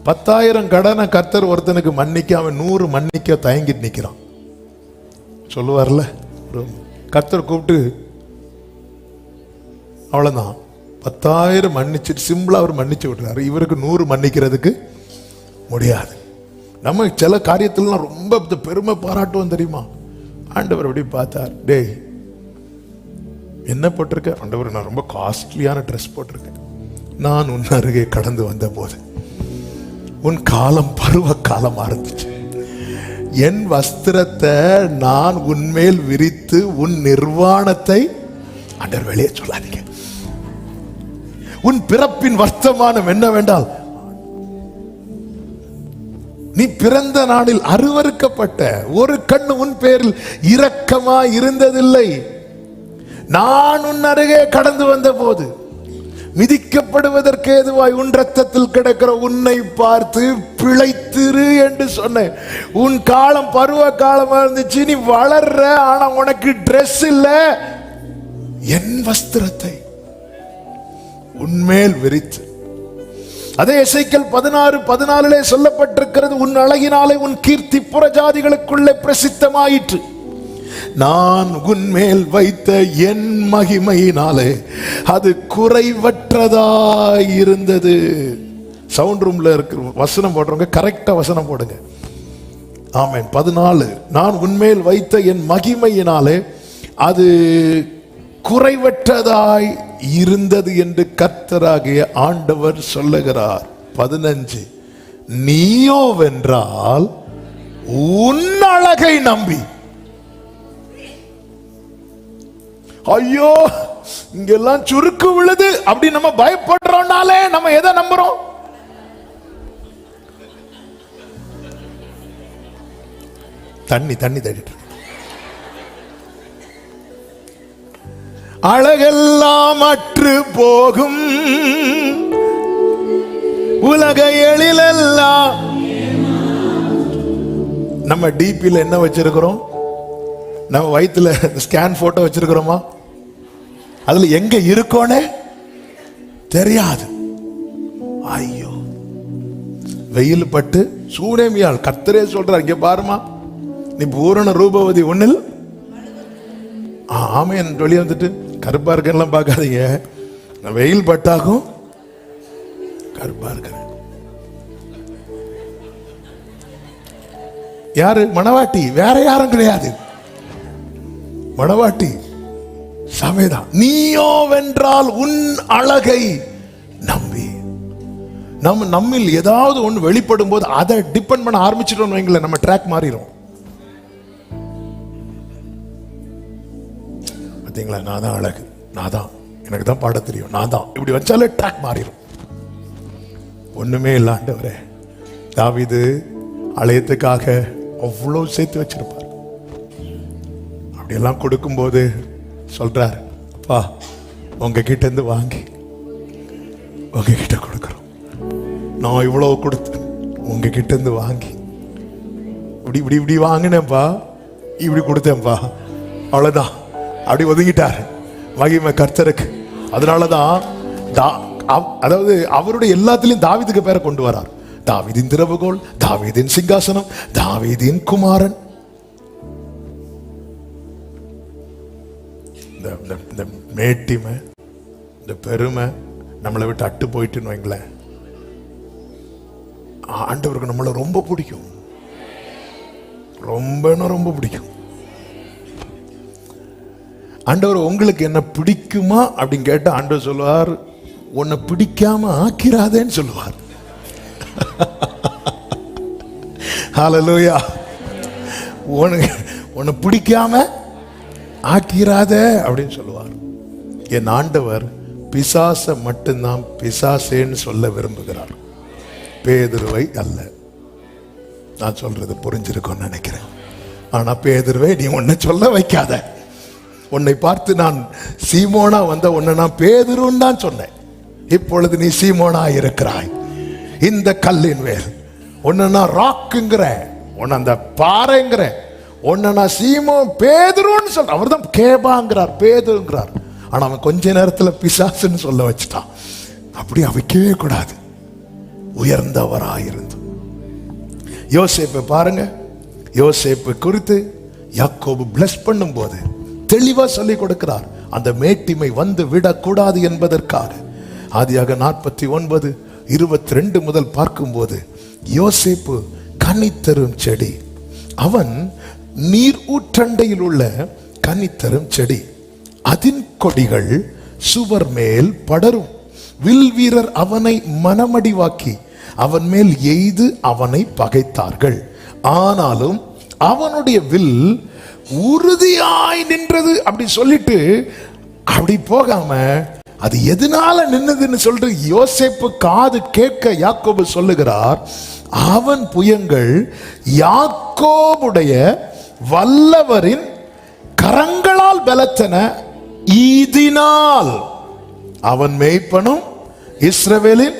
10,000 கடனை கர்த்தர் ஒருத்தனுக்கு மன்னிக்க அவன் 100 மன்னிக்க தயங்கிட்டு நிற்கிறான். சொல்லுவார்ல, கர்த்தர் கூப்பிட்டு அவ்வளவுதான் 10,000 மன்னிச்சுட்டு சிம்பிளா அவர் மன்னிச்சு விட்டுறாரு. இவருக்கு 100 மன்னிக்கிறதுக்கு முடியாது. நம்ம சில காரியத்திலாம் ரொம்ப பெருமை பாராட்டுவோம் தெரியுமா? ஆண்டவர் அப்படி பார்த்தார், டேய் என்ன போட்டிருக்க? ஆண்டவர், நான் ரொம்ப காஸ்ட்லியான ட்ரெஸ் போட்டிருக்கேன். நான் உன் அருகே கடந்து வந்த போது உன் காலம் பருவ காலமா இருந்துச்சு. என் வஸ்திரத்தை நான் உன்மேல் விரித்து உன் நிர்வாணத்தை, ஆண்டவர் வெளியே சொல்லாதீங்க, உன் பிறப்பின் வர்த்தமானம் என்னவென்றால் நீ பிறந்த நாளில் அருவருக்கப்பட்ட, ஒரு கண்ணு உன் பேரில் இரக்கமா இருந்ததில்லை. நான் உன் அருகே கடந்து வந்த போது மிதிக்கப்படுவதற்கு ஏதுவாய் உன் ரத்தத்தில் கிடக்கிற உன்னை பார்த்து பிழைத்திரு என்று சொன்னேன். உன் காலம் பருவ காலமா இருந்துச்சு, நீ வளர்ற, ஆனா உனக்கு ட்ரெஸ் இல்ல. என் வஸ்திரத்தை உன்மேல் விரித்து, அதே எசேக்கியேல் 16:14 சொல்லப்பட்டிருக்கிறது, உன் அழகினாலே உன் கீர்த்தி புறஜாதிகளுக்குள்ளே பிரசித்தமாயிற்று. நான் உன்மேல் வைத்த என் மகிமையினாலே அது குறைவற்றதாய் இருந்தது. சவுண்ட் ரூம்ல இருக்கிற வசனம் போடுறவங்க கரெக்டா வசனம் போடுங்க. ஆமென். 14, நான் உன்மேல் வைத்த என் மகிமையினாலே அது குறைவற்றதாய் இருந்தது என்று கர்த்தராகிய ஆண்டவர் சொல்லுகிறார். 15, நீயோ வென்றால் உன் அழகை நம்பி, ஐயோ இங்கெல்லாம் சுருக்கு விழுது அப்படி நம்ம பயப்படுறோம்னாலே நம்ம எதை நம்புறோம்? தண்ணி தட்டிட்டு அழகெல்லாம் அற்று போகும் உலக எழிலெல்லாம். நம்ம டிபியில் என்ன வச்சிருக்கிறோம்? நம்ம வயிற்றுல ஸ்கேன் போட்டோ வச்சிருக்கிறோமா? அதுல எங்க இருக்கோனே தெரியாது. ஐயோ, வெயில் பட்டு சூனேமியால் கர்த்தரே சொல்றார், இங்க பாருமா, நீ பூரண ரூபவதி ஒண்ணில். ஆமேன். வெளியே வந்துட்டு கருப்பா இருக்கெல்லாம் பார்க்காதீங்க, வெயில் பட்டாகும் கருப்பா இருக்கிறேன். யாரு? மணவாட்டி, வேற யாரும் கிடையாது. மணவாட்டி சபைதான். நீயோ வென்றால் உன் அழகை நம்பி. நம்மில் ஏதாவது ஒன்று வெளிப்படும் போது அதை டிபெண்ட் பண்ண ஆரம்பிச்சிட்டோம் வைங்களேன், நம்ம ட்ராக் மாறிடும். பார்த்தீங்களா, நான் தான் அழகு, நான் தான், எனக்கு தான் பாட தெரியும், நான் தான், இப்படி வச்சாலே ட்ராக் மாறிடும். ஒண்ணுமே இல்லை ஆண்டவரே. தாவீது ஆலயத்துக்காக அவ்வளோ சேர்த்து வச்சிருப்பார். அப்படியெல்லாம் கொடுக்கும்போது சொல்றார், அப்பா உங்ககிட்ட இருந்து வாங்கி உங்ககிட்ட கொடுக்குறோம். நான் இவ்வளவு கொடுத்து உங்ககிட்ட இருந்து வாங்கி இப்படி இப்படி இப்படி வாங்கினேன்ப்பா, இப்படி கொடுத்தேன்ப்பா, அவ்வளவுதான். அப்படி ஒதுங்கிட்டார். மகிமை கர்த்தருக்கு. அதனாலதான் அதாவது அவருடைய எல்லாத்திலையும் தாவீதுக்கு பேரை கொண்டு வரார். தாவீதின் திறவுகோல், தாவீதின் சிங்காசனம், தாவீதின் குமாரன். இந்த மேட்டிமை, இந்த பெருமை நம்மளை விட்டு அட்டு போயிட்டுன்னு வைங்களேன், ஆண்டவருக்கு நம்மளை ரொம்ப பிடிக்கும், ரொம்ப பிடிக்கும். ஆண்டவர் உங்களுக்கு என்ன பிடிக்குமா அப்படின்னு கேட்டா ஆண்டவர் சொல்லுவார், உன்னை பிடிக்காம ஆக்கிறாதேன்னு சொல்லுவார். ஹல்லேலூயா. உன்னை பிடிக்காம ஆக்கிறாத அப்படின்னு சொல்லுவார். என் ஆண்டவர் பிசாசை மட்டும்தான் பிசாசேன்னு சொல்ல விரும்புகிறார், பேதுருவை அல்ல. நான் சொல்றது புரிஞ்சிருக்கும்னு நினைக்கிறேன். ஆனா பேதுருவை நீ உன்னை சொல்ல வைக்காத. உன்னை பார்த்து நான் சீமோனா வந்த உன்னை நான் பேதுருன்னு தான் சொன்னேன். இப்பொழுது நீ சீமோனா இருக்கிறாய். இந்த கல்லின் மேல் உன்னை நான் ராக்குங்கிற, உன்னை அந்த பாறைங்கிற, உன்னை நான் சீமோ பேதுருன்னு சொல்றேன். அவர் தான் கேபாங்கிறார், பேதுருங்கிறார். ஆனா அவன் கொஞ்ச நேரத்துல பிசாசுன்னு சொல்ல வச்சுட்டான். அப்படி வைக்கவே கூடாது, உயர்ந்தவராயிருந்து. யோசேப்பை பாருங்க. யோசேப்பு குறித்து யாக்கோபு பிளஸ் பண்ணும் போது தெளிவா சொல்லி கொடுக்கிறார், அந்த மேட்டிமை வந்து விடக்கூடாது என்பதற்காக. ஆதியாக 49:22 முதல் பார்க்கும்போது யோசேப்பு கனித்தரும் செடி, அவன் நீர் ஊற்றண்டையில் உள்ள கனித்தரும் செடி, அதின் கொடிகள் சுவர் மேல் படரும். வில் வீரர் அவனை மனமடிவாக்கி அவன் மேல் எய்து அவனை பகைத்தார்கள். ஆனாலும் அவனுடைய வில் உறுதியாய் நின்றது. அப்படி சொல்லிட்டு அப்படி போகாம அது எதனால நின்னதுன்னு சொல்லிட்டு யோசேப்பு காது கேட்க யாக்கோபு சொல்லுகிறார், அவன் புயங்கள் யாக்கோபுடைய வல்லவரின் கரங்களால் பலத்தன, ஈதினால் அவன் மேய்ப்பனும் இஸ்ரவேலின்.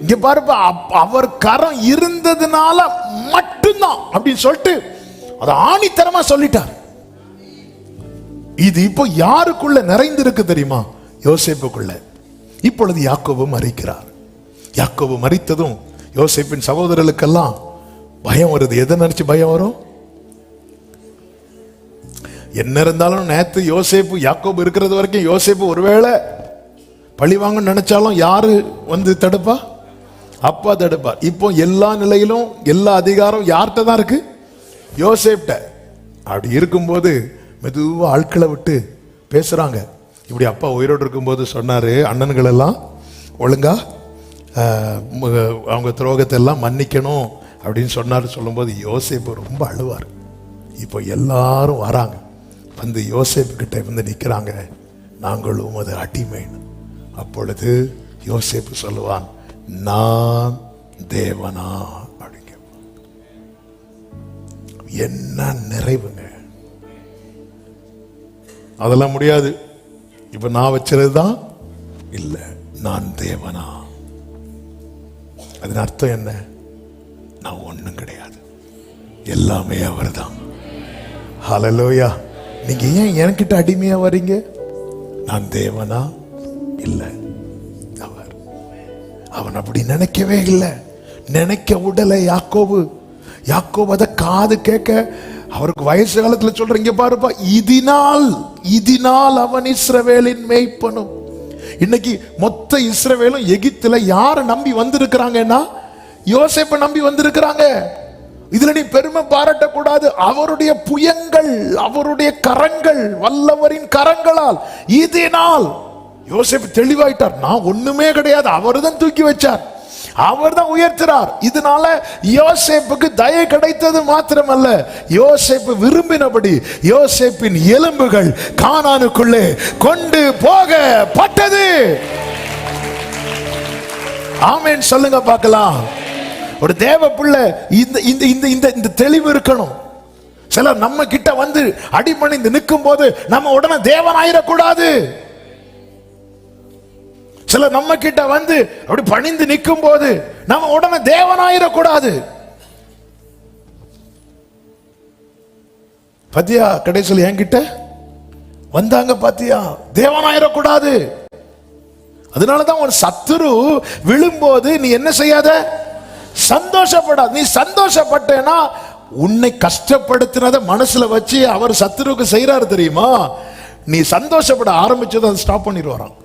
இங்க பாருப்ப, அவர் கரம் இருந்ததுனால மட்டும்தான் அப்படின்னு சொல்லிட்டு அது ஆணித்தரமா சொல்லிட்டார். இது இப்போ யாருக்குள்ள நிறைந்திருக்கு தெரியுமா? யோசேப்புக்குள்ள. இப்பொழுது யாக்கோபு மரிக்கிறார். யாக்கோபு மரித்ததும் யோசேப்பின் சகோதரர்களுக்கெல்லாம் பயம் வருது. எதை நினைச்சு பயம் வரும்? என்ன இருந்தாலும் நேத்து யோசேப்பு யாக்கோபு இருக்கிறது வரைக்கும் யோசேப்பு ஒருவேளை பழி வாங்க நினைச்சாலும் யாரு வந்து தடுப்பா? அப்பா தடுப்பா. இப்போ எல்லா நிலையிலும் எல்லா அதிகாரம் யார்கிட்ட தான் இருக்கு? யோசேப்ட. அப்படி இருக்கும்போது மெதுவா ஆட்களை விட்டு பேசுறாங்க. இப்படி அப்பா உயிரோடு இருக்கும்போது சொன்னாரு, அண்ணன்கள் எல்லாம் ஒழுங்கா அவங்க துரோகத்தை எல்லாம் மன்னிக்கணும் அப்படின்னு சொன்னாரு. சொல்லும்போது யோசேப்பு ரொம்ப அழுவார். இப்போ எல்லாரும் வராங்க, வந்து யோசேப்பு கிட்ட வந்து நிக்கிறாங்க, நாங்களும் உமது அடிமைன்னு. அப்பொழுது யோசேப்பு சொல்லுவான், நான் தேவனா அப்படிங்க. என்ன நிறைவுங்க! அதெல்லாம் முடியாது. இப்ப நான் வச்சதுதான் இல்ல, நான் தேவனா. அதன் அர்த்தம் என்ன? நான் ஒண்ணும் கிடையாது, எல்லாமே அவர்தான். ஹல்லேலூயா. நீங்க ஏன் என்கிட்ட அடிமையா வரீங்க? நான் தேவனா இல்ல, அவன் அப்படி நினைக்கவே இல்லை. நினைக்க விடல யாக்கோபு. யாக்கோபு அதை காது கேட்க அவருக்கு வயசு காலத்துல சொல்றீங்க பாருப்பா, இதனால் அவன் இஸ்ரவேலின் மேய்ப்பனும். இன்னைக்கு மொத்த இஸ்ரவேலும் எகிப்துல யாரை நம்பி வந்திருக்கிறாங்கன்னா யோசேப்பை நம்பி வந்திருக்கிறாங்க. இதுல நீ பெருமை பாராட்டக்கூடாது. அவருடைய புயங்கள், அவருடைய கரங்கள், வல்லவரின் கரங்களால். இதனால் யோசேப்பு தெளிவாயிட்டார், நான் ஒண்ணுமே கிடையாது, அவர்தான் தூக்கி வச்சார், அவர்தான் உயர்த்துறார். இதனால யோசேப்புக்கு தயை கிடைத்தது மாத்திரமல்ல, யோசேப்பு விரும்பினபடி யோசேப்பின் எலும்புகள் கானானுக்குள்ளே கொண்டு போகப்பட்டது. ஆமென் சொல்லுங்க பார்க்கலாம். ஒரு தேவ பிள்ளை இந்த தெளிவு இருக்கணும். சிலர் நம்ம கிட்ட வந்து அடிபணிந்து நிற்கும் போது நம்ம உடனே தேவன் ஆயிடக்கூடாது. சிலர் நம்ம கிட்ட வந்து அப்படி பணிந்து நிற்கும் போது நம்ம உடனே தேவனாயிடக்கூடாது. பாத்தியா, கடைசியில் என்கிட்ட வந்தாங்க, பாத்தியா, தேவனாயிடக்கூடாது. அதனாலதான் உன் சத்துரு விழும்போது நீ என்ன செய்யாத, சந்தோஷப்படாத. நீ சந்தோஷப்பட்டேன்னா உன்னை கஷ்டப்படுத்தினத மனசுல வச்சு அவர் சத்துருவுக்கு செய்யறாரு தெரியுமா, நீ சந்தோஷப்பட ஆரம்பிச்சதை அதை ஸ்டாப் பண்ணிடுவாராம்.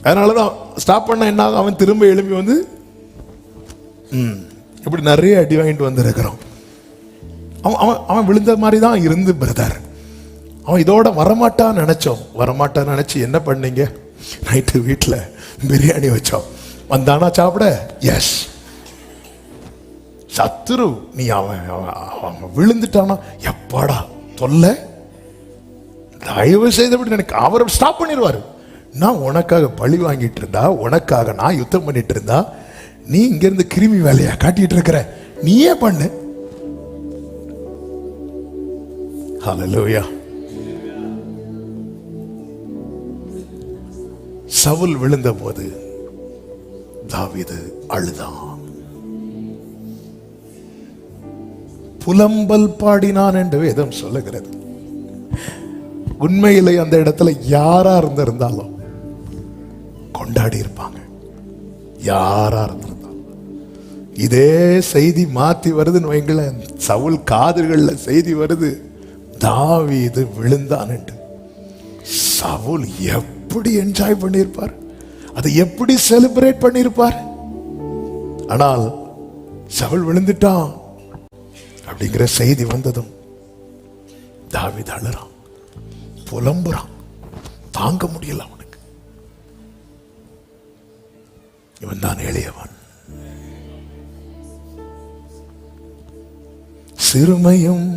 அதனாலதான் ஸ்டாப் பண்ண என்ன ஆகும், அவன் திரும்ப எழும்பி வந்து இப்படி நிறைய அடி வாங்கிட்டு வந்திருக்கிறான். அவன் விழுந்த மாதிரி தான் இருந்து பிரதர். அவன் இதோட வரமாட்டான்னு நினைச்சோம். வரமாட்டான்னு நினைச்சு என்ன பண்ணீங்க, நைட்டு வீட்டில் பிரியாணி வச்சோம். வந்தானா சாப்பிட? எஸ். சத்துரு நீ அவன் விழுந்துட்டானா எப்பாடா தொல்லை, தயவு செய்து நினைக்க அவரை ஸ்டாப் பண்ணிடுவாரு. நான் உனக்காக பழி வாங்கிட்டு இருந்தா, உனக்காக நான் யுத்தம் பண்ணிட்டு இருந்தா, நீ இங்க இருந்து கிருமி வேலையா காட்டிட்டு இருக்கிற, நீயே பண்ணு. ஹல்லேலூயா. சவுல் விழுந்த போது தாவீது அழுதான், புலம்பல் பாடினான் என்று வேதம் சொல்லுகிறது. உண்மையிலே அந்த இடத்துல யாரா இருந்திருந்தாலும் கொண்டாடி இருப்பாங்க. யாரா இருந்திருந்தாலும் இதே செய்தி மாத்தி வருதுன்னு வைங்களேன், சவுல் காதுகள்ல செய்தி வருது, தாவீது விழுந்தான் என்று. சவுல் எப்படி என்ஜாய் பண்ணியிருப்பார், அதை எப்படி செலிப்ரேட் பண்ணியிருப்பார். ஆனால் சவுல் விழுந்துட்டான் அப்படிங்கிற செய்தி வந்ததும் தாவீது அழுறான், புலம்புறான், தாங்க முடியல அவனுக்கு. இவன் தான் எளியவன், சிறுமையும்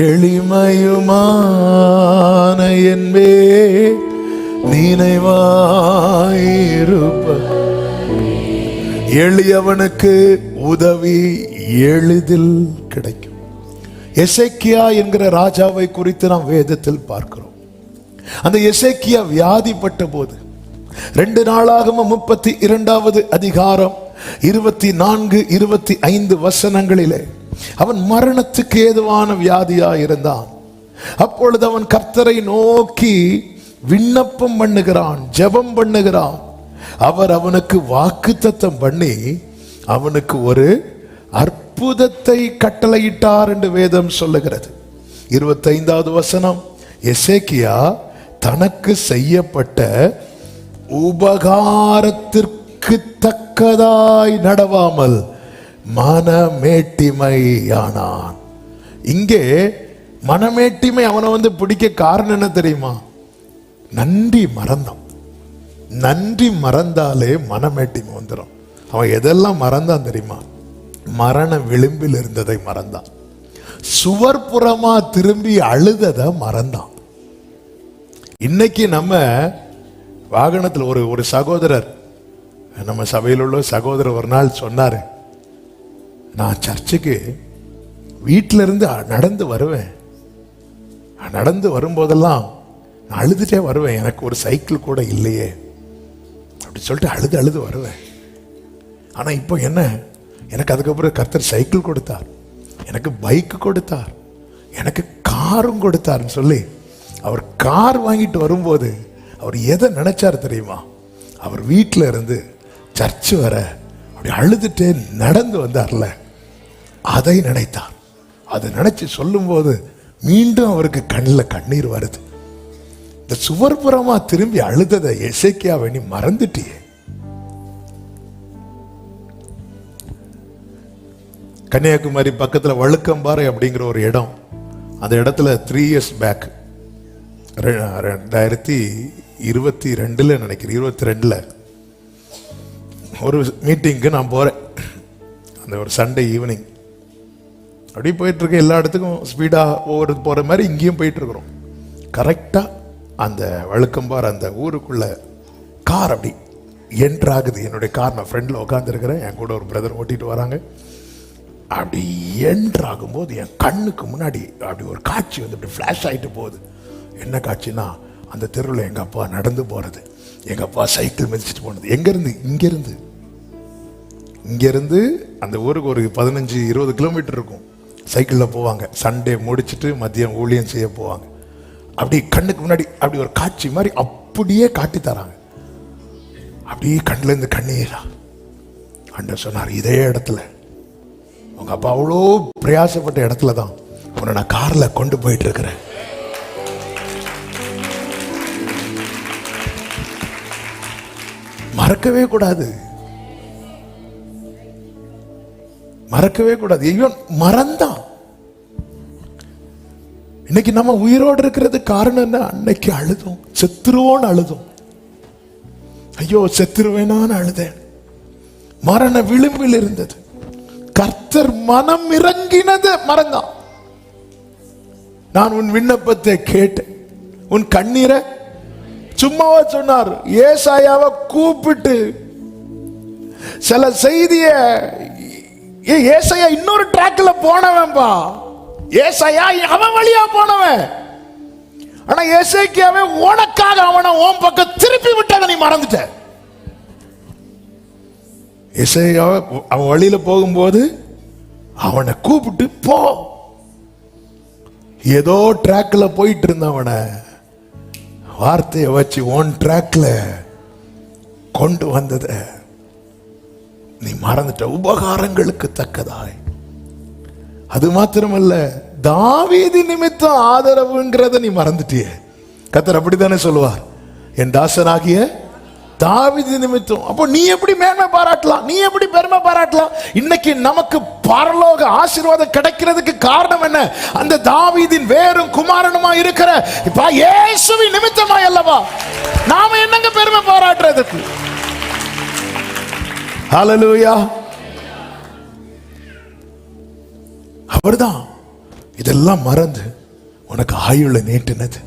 எளிமையுமான என்பே நினைவாயிருப்ப. எளியவனுக்கு உதவி எளிதில் கிடைக்கும். எசேக்கியா என்கிற ராஜாவை குறித்து நாம் வேதத்தில் பார்க்கிறோம். அந்த எசேக்கியா வியாதிப்பட்ட போது 2 நாளாகமம் 32வது அதிகாரம் 24, 25 வசனங்களிலே அவன் மரணத்துக்கு ஏதுவான வியாதியா இருந்தான். அப்பொழுது அவன் கர்த்தரை நோக்கி விண்ணப்பம் பண்ணுகிறான், ஜெபம் பண்ணுகிறான். அவர் அவனுக்கு வாக்குத்தத்தம் பண்ணி அவனுக்கு ஒரு அற்புதத்தை கட்டளையிட்டார் என்று வேதம் சொல்லுகிறது. 25வது வசனம், எசேக்கியா தனக்கு செய்யப்பட்ட உபகாரத்திற்கு தக்கதாய் நடவாமல் மனமேட்டிமையானான். இங்கே மனமேட்டிமை அவனை வந்து பிடிக்க காரணம் என்ன தெரியுமா, நன்றி மறந்தான். நன்றி மறந்தாலே மனமேட்டிமை வந்துடும். அவன் எதெல்லாம் மறந்தான் தெரியுமா, மரண விளிம்பில் இருந்ததை மறந்தான், சுவர்புறமா திரும்பி அழுததை மறந்தான். இன்னைக்கு நம்ம வாகனத்தில் ஒரு சகோதரர், நம்ம சபையில் உள்ள சகோதரர் ஒரு நாள் சொன்னாரு, நான் சர்ச்சுக்கு வீட்டில இருந்து நடந்து வருவேன், நடந்து வரும்போதெல்லாம் நான் அழுதுட்டே வருவேன், எனக்கு ஒரு சைக்கிள் கூட இல்லையே அப்படி சொல்லிட்டு அழுது அழுது வருவேன். ஆனா இப்போ என்ன, எனக்கு அதுக்கப்புறம் கர்த்தர் சைக்கிள் கொடுத்தார், எனக்கு பைக் கொடுத்தார், எனக்கு காரும் கொடுத்தார்னு சொல்லி அவர் கார் வாங்கிட்டு வரும்போது அவர் எதை நினைச்சார் தெரியுமா, அவர் வீட்டில் இருந்து சர்ச்சு வர அப்படி அழுதுட்டே நடந்து வந்தார்ல, அதை நினைத்தார். அதை நினைச்சு சொல்லும் போது மீண்டும் அவருக்கு கண்ணில் கண்ணீர் வருது. இந்த சுவர்புறமா திரும்பி அழுததை எசேக்கியாவை நீ மறந்துட்டியே. கன்னியாகுமரி பக்கத்தில் வழுக்கம்பாறை அப்படிங்கிற ஒரு இடம், அந்த இடத்துல 3 years பேக் 2022 நினைக்கிறேன், 22 ஒரு மீட்டிங்க்கு நான் போகிறேன். அந்த ஒரு சண்டே ஈவினிங் அப்படி போயிட்டுருக்கேன். எல்லா இடத்துக்கும் ஸ்பீடாக ஒவ்வொரு போகிற மாதிரி இங்கேயும் போயிட்டுருக்குறோம். கரெக்டாக அந்த வழுக்கம்பாறை அந்த ஊருக்குள்ள கார் அப்படி என்ட்ராகுது. என்னுடைய கார், நான் ஃப்ரெண்டில் உட்காந்துருக்கிறேன், என் கூட ஒரு பிரதர் ஓட்டிகிட்டு வராங்க. அப்படி என்ட்ராகும்போது என் கண்ணுக்கு முன்னாடி அப்படி ஒரு காட்சி வந்து அப்படி ஃப்ளாஷ் ஆகிட்டு போகுது. என்ன காட்சின்னா, அந்த தெருவில் எங்கள் அப்பா நடந்து போகிறது, எங்கள் அப்பா சைக்கிள் மிதிச்சிட்டு போனது. எங்கேருந்து? இங்கேருந்து அந்த ஊருக்கு ஒரு 15-20 கிலோமீட்டர் இருக்கும். சைக்கிளில் போவாங்க, சண்டே முடிச்சுட்டு மதியம் ஊழியம் செய்ய போவாங்க. அப்படி கண்ணுக்கு முன்னாடி அப்படி ஒரு காட்சி மாதிரி அப்படியே காட்டி தராங்க. அப்படியே கண்ணுல இருந்து கண்ணீரா. ஆண்டவர் சொன்னார், இதே இடத்துல உங்க அப்பா அவ்வளோ பிரயாசப்பட்ட இடத்துல தான் உன்னை நான் கார்ல கொண்டு போயிட்டு இருக்கிறேன். மறக்கவே கூடாது, மறக்கவே கூடாது. இவன் மறந்தான். இன்னைக்கு நம்ம உயிரோடு இருக்கிறது காரணம் என்ன? அன்னைக்கு அழுதும், செத்துருவோன்னு அழுதும். ஐயோ செத்துருவேனான்னு அழுதேன். மரண விளிம்பில் இருந்தது. கர்த்தர் மனம் இறங்கினது மறந்தான். நான் உன் விண்ணப்பத்தை கேட்டேன், உன் கண்ணீரை சும்மாவா சொன்னார். ஏசாயாவை கூப்பிட்டு சில செய்திய, ஏசாயா இன்னொரு ட்ராக்ல போனவன்பா. ஏசாயா அவன் வழியா போனவன். ஆனா ஏசேக்கியாவே உனக்காக அவனை உன் பக்கம் திருப்பி விட்டதை நீ மறந்துட்ட. ஏசாயாவை அவன் வழியில போகும்போது அவனை கூப்பிட்டு போ. ஏதோ ட்ராக்ல போயிட்டு இருந்தவனை வார்த்தையை வச்சு ஒன் ட்ராக்ல கொண்டு வந்தத நீ மறந்துட்ட. உபகாரங்களுக்கு தக்கதாய். அது மாத்திரமல்ல, தாவீது நிமித்தம் ஆதரவுங்கிறத நீ மறந்துட்டிய. கர்த்தர் அப்படித்தானே சொல்லுவார், என் தாசனாகிய தாவீது நிமித்தம். அப்போ நீ எப்படி மேன்மை பாராட்டலாம்? நீ எப்படி பெருமை பாராட்டலாம்? இன்னைக்கு நமக்கு பரலோக ஆசீர்வாதம் கிடைக்கிறதுக்கு காரணம் என்ன? அந்த தாவீதின் வேறும் குமாரனுமா இருக்கிற இயேசுவின் நிமித்தமாய் அல்லவா? நாம என்னங்க பெருமை பாராட்டுறதுக்கு? ஹல்லேலூயா. அவர்தான் இதெல்லாம் மறந்து உனக்கு ஆயுளை நீட்டினது.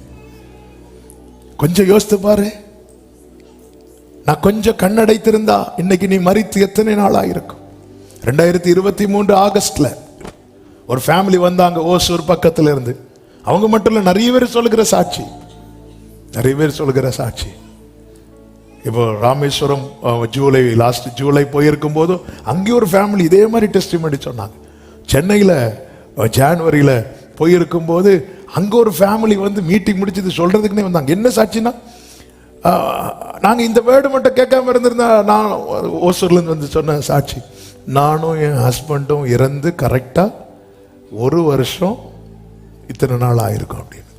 கொஞ்சம் யோசித்து பாரு. நான் கொஞ்சம் கண்ணடைத்திருந்தா இன்னைக்கு நீ மரித்து எத்தனை நாள் ஆயிருக்கும்? 2023 ஆகஸ்ட்ல ஒரு ஃபேமிலி வந்தாங்க ஓசூர் பக்கத்துல இருந்து. அவங்க மட்டும் இல்ல, நிறைய பேர் சொல்லுகிற சாட்சி, நிறைய பேர் சொல்லுகிற சாட்சி. இப்போ ராமேஸ்வரம் லாஸ்ட் ஜூலை போயிருக்கும் போது அங்கே ஒரு ஃபேமிலி இதே மாதிரி டெஸ்டிமனி சொன்னாங்க. சென்னையில ஜான்வரியில போயிருக்கும் போது அங்க ஒரு ஃபேமிலி வந்து மீட்டிங் முடிச்சது சொல்றதுக்குன்னே வந்தாங்க. என்ன சாட்சினா, நாங்க இந்த வேர்டு மட்டும் கேட்காம இருந்திருந்தா, நான் ஓசூர்ல இருந்து வந்து சொன்ன சாட்சி, நானும் என் ஹஸ்பண்டும் இறந்து கரெக்டா 1 வருஷம் இத்தனை நாள் ஆயிருக்கும் அப்படின்னு.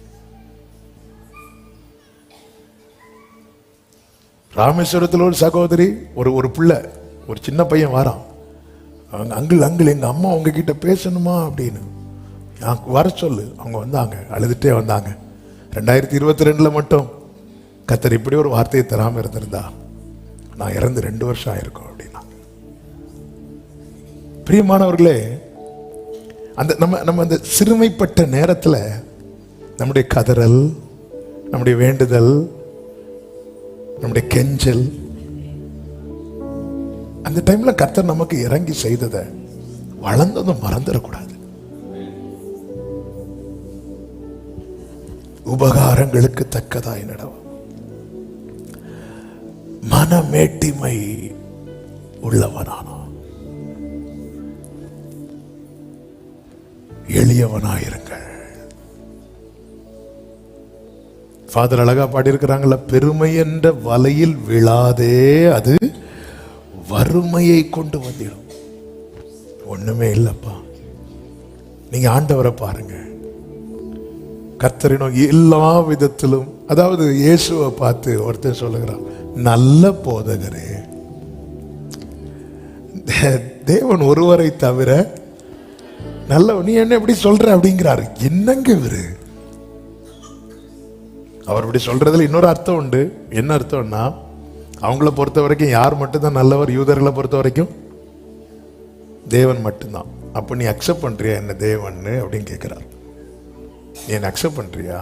ராமேஸ்வரத்தில் ஒரு சகோதரி, ஒரு பிள்ளை, ஒரு சின்ன பையன் வாரான். அங்கிள் எங்க அம்மா உங்ககிட்ட பேசணுமா அப்படின்னு. வர சொல்லு. அவங்க வந்தாங்க, அழுதுட்டே வந்தாங்க. 2022 மட்டும் கர்த்தர் இப்படி ஒரு வார்த்தையை தராம இருந்திருந்தா நான் இறந்து 2 வருஷம் ஆயிருக்கும் அப்படின்னா. பிரியமானவர்களே, அந்த நம்ம அந்த சிறுமைப்பட்ட நேரத்தில் நம்முடைய கதறல், நம்முடைய வேண்டுதல், நம்முடைய கெஞ்சல், அந்த டைம்ல கர்த்தர் நமக்கு இறங்கி செய்ததை வளர்ந்ததும் மறந்துடக்கூடாது. உபகாரங்களுக்கு தக்கதாய் நடவும். மனமேட்டிமை உள்ளவனானோ, எளியவனாயிருங்கள். ஃபாதர் அழகா பாடியிருக்கிறாங்கல்ல, பெருமை என்ற வலையில் விழாதே, அது வறுமையை கொண்டு வந்துடும். ஒண்ணுமே இல்லப்பா. நீங்க ஆண்டவரை பாருங்க. கர்த்தரினோ எல்லா விதத்திலும், அதாவது இயேசுவை பார்த்து ஒருத்தர் சொல்லுகிறான், நல்ல போதகரே, தேவன் ஒருவரை தவிர நல்ல, நீ என்ன எப்படி சொல்ற அப்படிங்கிறாரு. என்னங்க இவரு? அவர் இப்படி சொல்றதுல இன்னொரு அர்த்தம் உண்டு. என்ன அர்த்தம்னா, அவங்கள பொறுத்த வரைக்கும் யார் மட்டும்தான் நல்லவர்? யூதர்களை பொறுத்த வரைக்கும் தேவன் மட்டும்தான். அப்ப நீ அக்செப்ட் பண்றியா என்ன தேவன் அப்படின்னு கேட்கிறார். நீ என்ன அக்செப்ட் பண்றியா?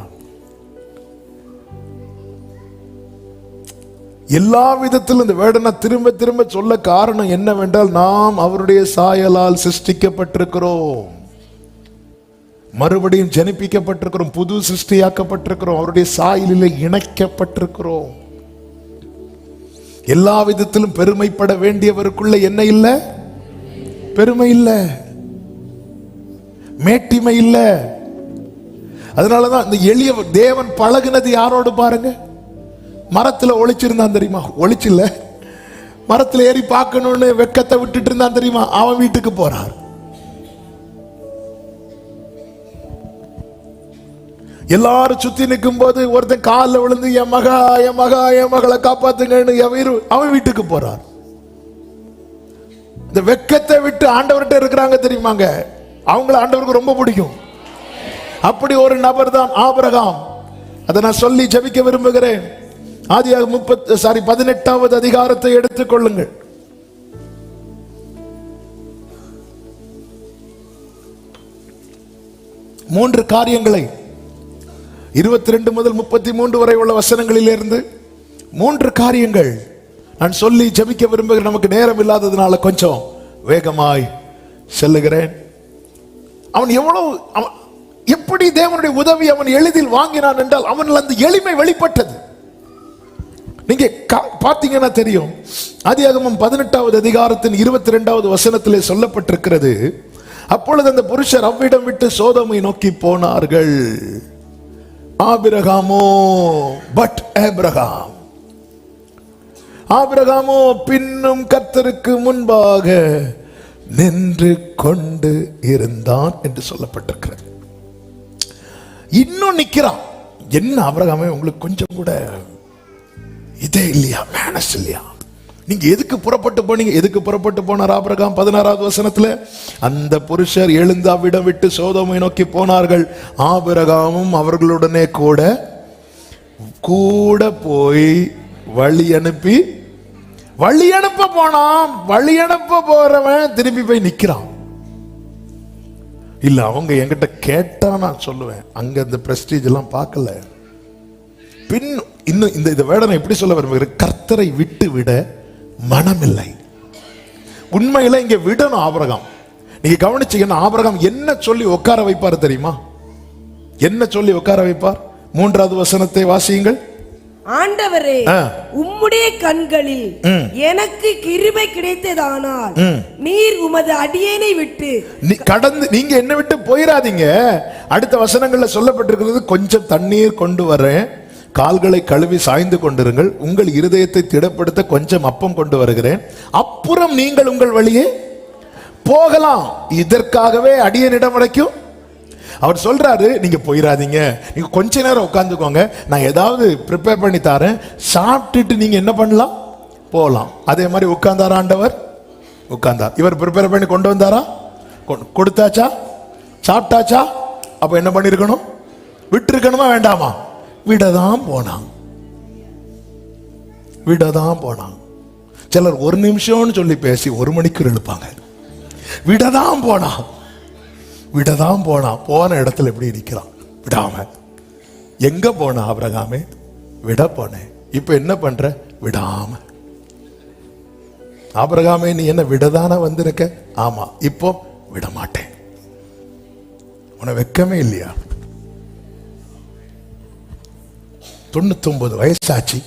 எல்லா விதத்திலும் இந்த வேர்டை நான் திரும்ப திரும்ப சொல்ல காரணம் என்னவென்றால், நாம் அவருடைய சாயலால் சிருஷ்டிக்கப்பட்டிருக்கிறோம், மறுபடியும் ஜனிப்பிக்கப்பட்டிருக்கிறோம், புது சிருஷ்டியாக்கப்பட்டிருக்கிறோம், அவருடைய சாயலிலே இணைக்கப்பட்டிருக்கிறோம். எல்லா விதத்திலும் பெருமைப்பட வேண்டியவருக்குள்ள என்ன இல்ல? பெருமை இல்ல, மேட்டிமை இல்ல. அதனாலதான் இந்த எளிய தேவன் பழகுனது யாரோடு பாருங்க, மரத்துல ஒளிச்சிருந்தான் தெரியுமா? ஒளிச்சில்ல, மரத்துல ஏறி பார்க்கணும்னு வெக்கத்தை விட்டுட்டு இருந்தான் தெரியுமா? அவன் வீட்டுக்கு போறார். எல்லாரும் சுத்தி நிற்கும் போது ஒருத்தன் காலில் விழுந்து என் மகளை காப்பாத்துங்கன்னு அவன் வீட்டுக்கு போறார். இந்த வெக்கத்தை விட்டு ஆண்டவர்கிட்ட இருக்கிறாங்க தெரியுமாங்க, அவங்கள ஆண்டவருக்கு ரொம்ப பிடிக்கும். அப்படி ஒரு நபர் தான் ஆபிரகாம். அதை நான் சொல்லி ஜெபிக்க விரும்புகிறேன். ஆதியாகமம் 18வது அதிகாரத்தை எடுத்துக் கொள்ளுங்கள். மூன்று காரியங்களை 22 முதல் 33 வரை உள்ள வசனங்களிலிருந்து 3 காரியங்கள் நான் சொல்லி ஜெபிக்க விரும்புகிறேன். நமக்கு நேரம் இல்லாததுனால கொஞ்சம் வேகமாய் செல்லுகிறேன். அவன் எப்படி தேவனுடைய உதவி அவன் எளிதில் வாங்கினான் என்றால் அவனில் அந்த எளிமை வெளிப்பட்டது. நீங்க பார்த்தீங்கன்னா தெரியும், ஆதியாகமம் 18வது அதிகாரத்தின் 22வது வசனத்திலே சொல்லப்பட்டிருக்கிறது, அப்பொழுது அந்த புருஷர் அவ்விடம் விட்டு சோதோமை நோக்கி போனார்கள். ஆபிரகாமோ ஆபிரகாமோ பின்னும் கர்த்தருக்கு முன்பாக நின்று கொண்டு இருந்தான் என்று சொல்லப்பட்டிருக்கிறது. இன்னும் நிக்கிறான். என்ன ஆபிரகாமே, உங்களுக்கு கொஞ்சம் கூட இதே இல்லையா, மேனஸ் இல்லையா? நீங்க எதுக்கு புறப்பட்டு போனீங்க? எதுக்கு புறப்பட்டு போனார் ஆபிரகாம்? 16வது வசனத்துல, அந்த புருஷர் எழுந்து அவ்விடம் விட்டு சோதோமை நோக்கி போனார்கள், ஆபிரகாமும் அவர்களுடனே கூட போய் வழி அனுப்ப போனான். வழி அனுப்ப போறவன் திரும்பி போய் நிக்கிறான். இல்ல, அவங்க என்கிட்ட கேட்டா நான் சொல்லுவேன், அங்க இந்த பிரஸ்டீஜ் எல்லாம் பார்க்கல. இன்னும் இந்த வேடனை எப்படி சொல்ல விரும்புகிறேன், கர்த்தரை விட்டு விட மனமில்லை. உண்மையில இங்க விடணும் ஆபிரகாம். நீங்க கவனிச்சீங்கன்னா ஆபிரகாம் என்ன சொல்லி உட்கார வைப்பார் தெரியுமா? என்ன சொல்லி உட்கார வைப்பார்? 3வது வசனத்தை வாசியுங்கள். ஆண்டவரே, உம்முடைய கண்களில் எனக்கு கிருபை கிடைத்ததானால் நீர் உமது அடியேனை விட்டு கடந்து நீங்க என்ன விட்டு போயிடாதீங்க. அடுத்த வசனங்கள்ல சொல்லப்பட்டிருக்கிறது, கொஞ்சம் தண்ணீர் கொண்டு வரேன், கால்களை கழுவி சாய்ந்து கொண்டிருங்கள், உங்கள் இருதயத்தை திடப்படுத்த கொஞ்சம் அப்பம் கொண்டு வருகிறேன், அப்புறம் நீங்கள் உங்கள் வழியே போகலாம். இதற்காகவே அடியேனிடம் வரைக்கும் அவர் சொல்றாரு, நீங்க போயிடாதீங்க, நீங்க கொஞ்ச நேரம் உட்கார்ந்துக்கோங்க, நான் ஏதாவது ப்ரிப்பேர் பண்ணி தரேன், சாப்பிட்டுட்டு நீங்க என்ன பண்ணலாம், போகலாம். அதே மாதிரி உட்கார்ந்தாரா ஆண்டவர்? உட்கார்ந்தார். இவர் ப்ரிப்பேர் பண்ணி கொண்டு வந்தாரா? கொடுத்தாச்சா? சாப்பிட்டாச்சா? அப்ப என்ன பண்ணிருக்கணும்? விட்டு இருக்கணுமா வேண்டாமா? விடதான் போனான். சிலர் 1 நிமிஷம்னு சொல்லி பேசி 1 மணிக்கு எழுப்பாங்க. விடதான் போனான். போன இடத்துல எப்படி இருக்கிறான்? விடாம. எங்க போன ஆபிரகாமே? விட போனேன். இப்ப என்ன பண்ற? விடாம. ஆபிரகாமே, நீ என்ன விடதான வந்திருக்க? ஆமா, இப்போ விட மாட்டேன். உன வெக்கமே இல்லையா? 99 வயசாச்சு,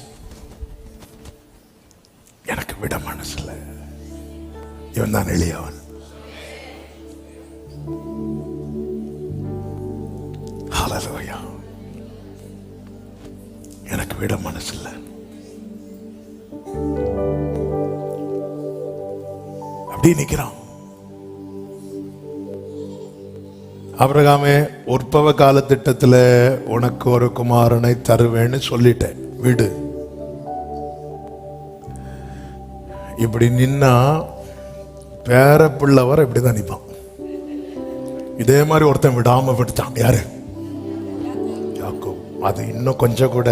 எனக்கு விட மனசு இல்லை. இவன் தான் எளியவன். ஹல்லேலூயா. எனக்கு விட மனசு இல்லை. அப்படி நிக்கிறான். ஆபிரகாமே, உற்பவ கால திட்டத்துல உனக்கு ஒரு குமாரனை தருவேன்னு சொல்லிட்டேன், விடு. இப்படி நின்னா பேர பிள்ளவர் இப்படிதான் நிப்பான். இதே மாதிரி ஒருத்தன் விடாம விடுத்தான். யாரு? யாக்கோபு. அது இன்னும் கொஞ்சம் கூட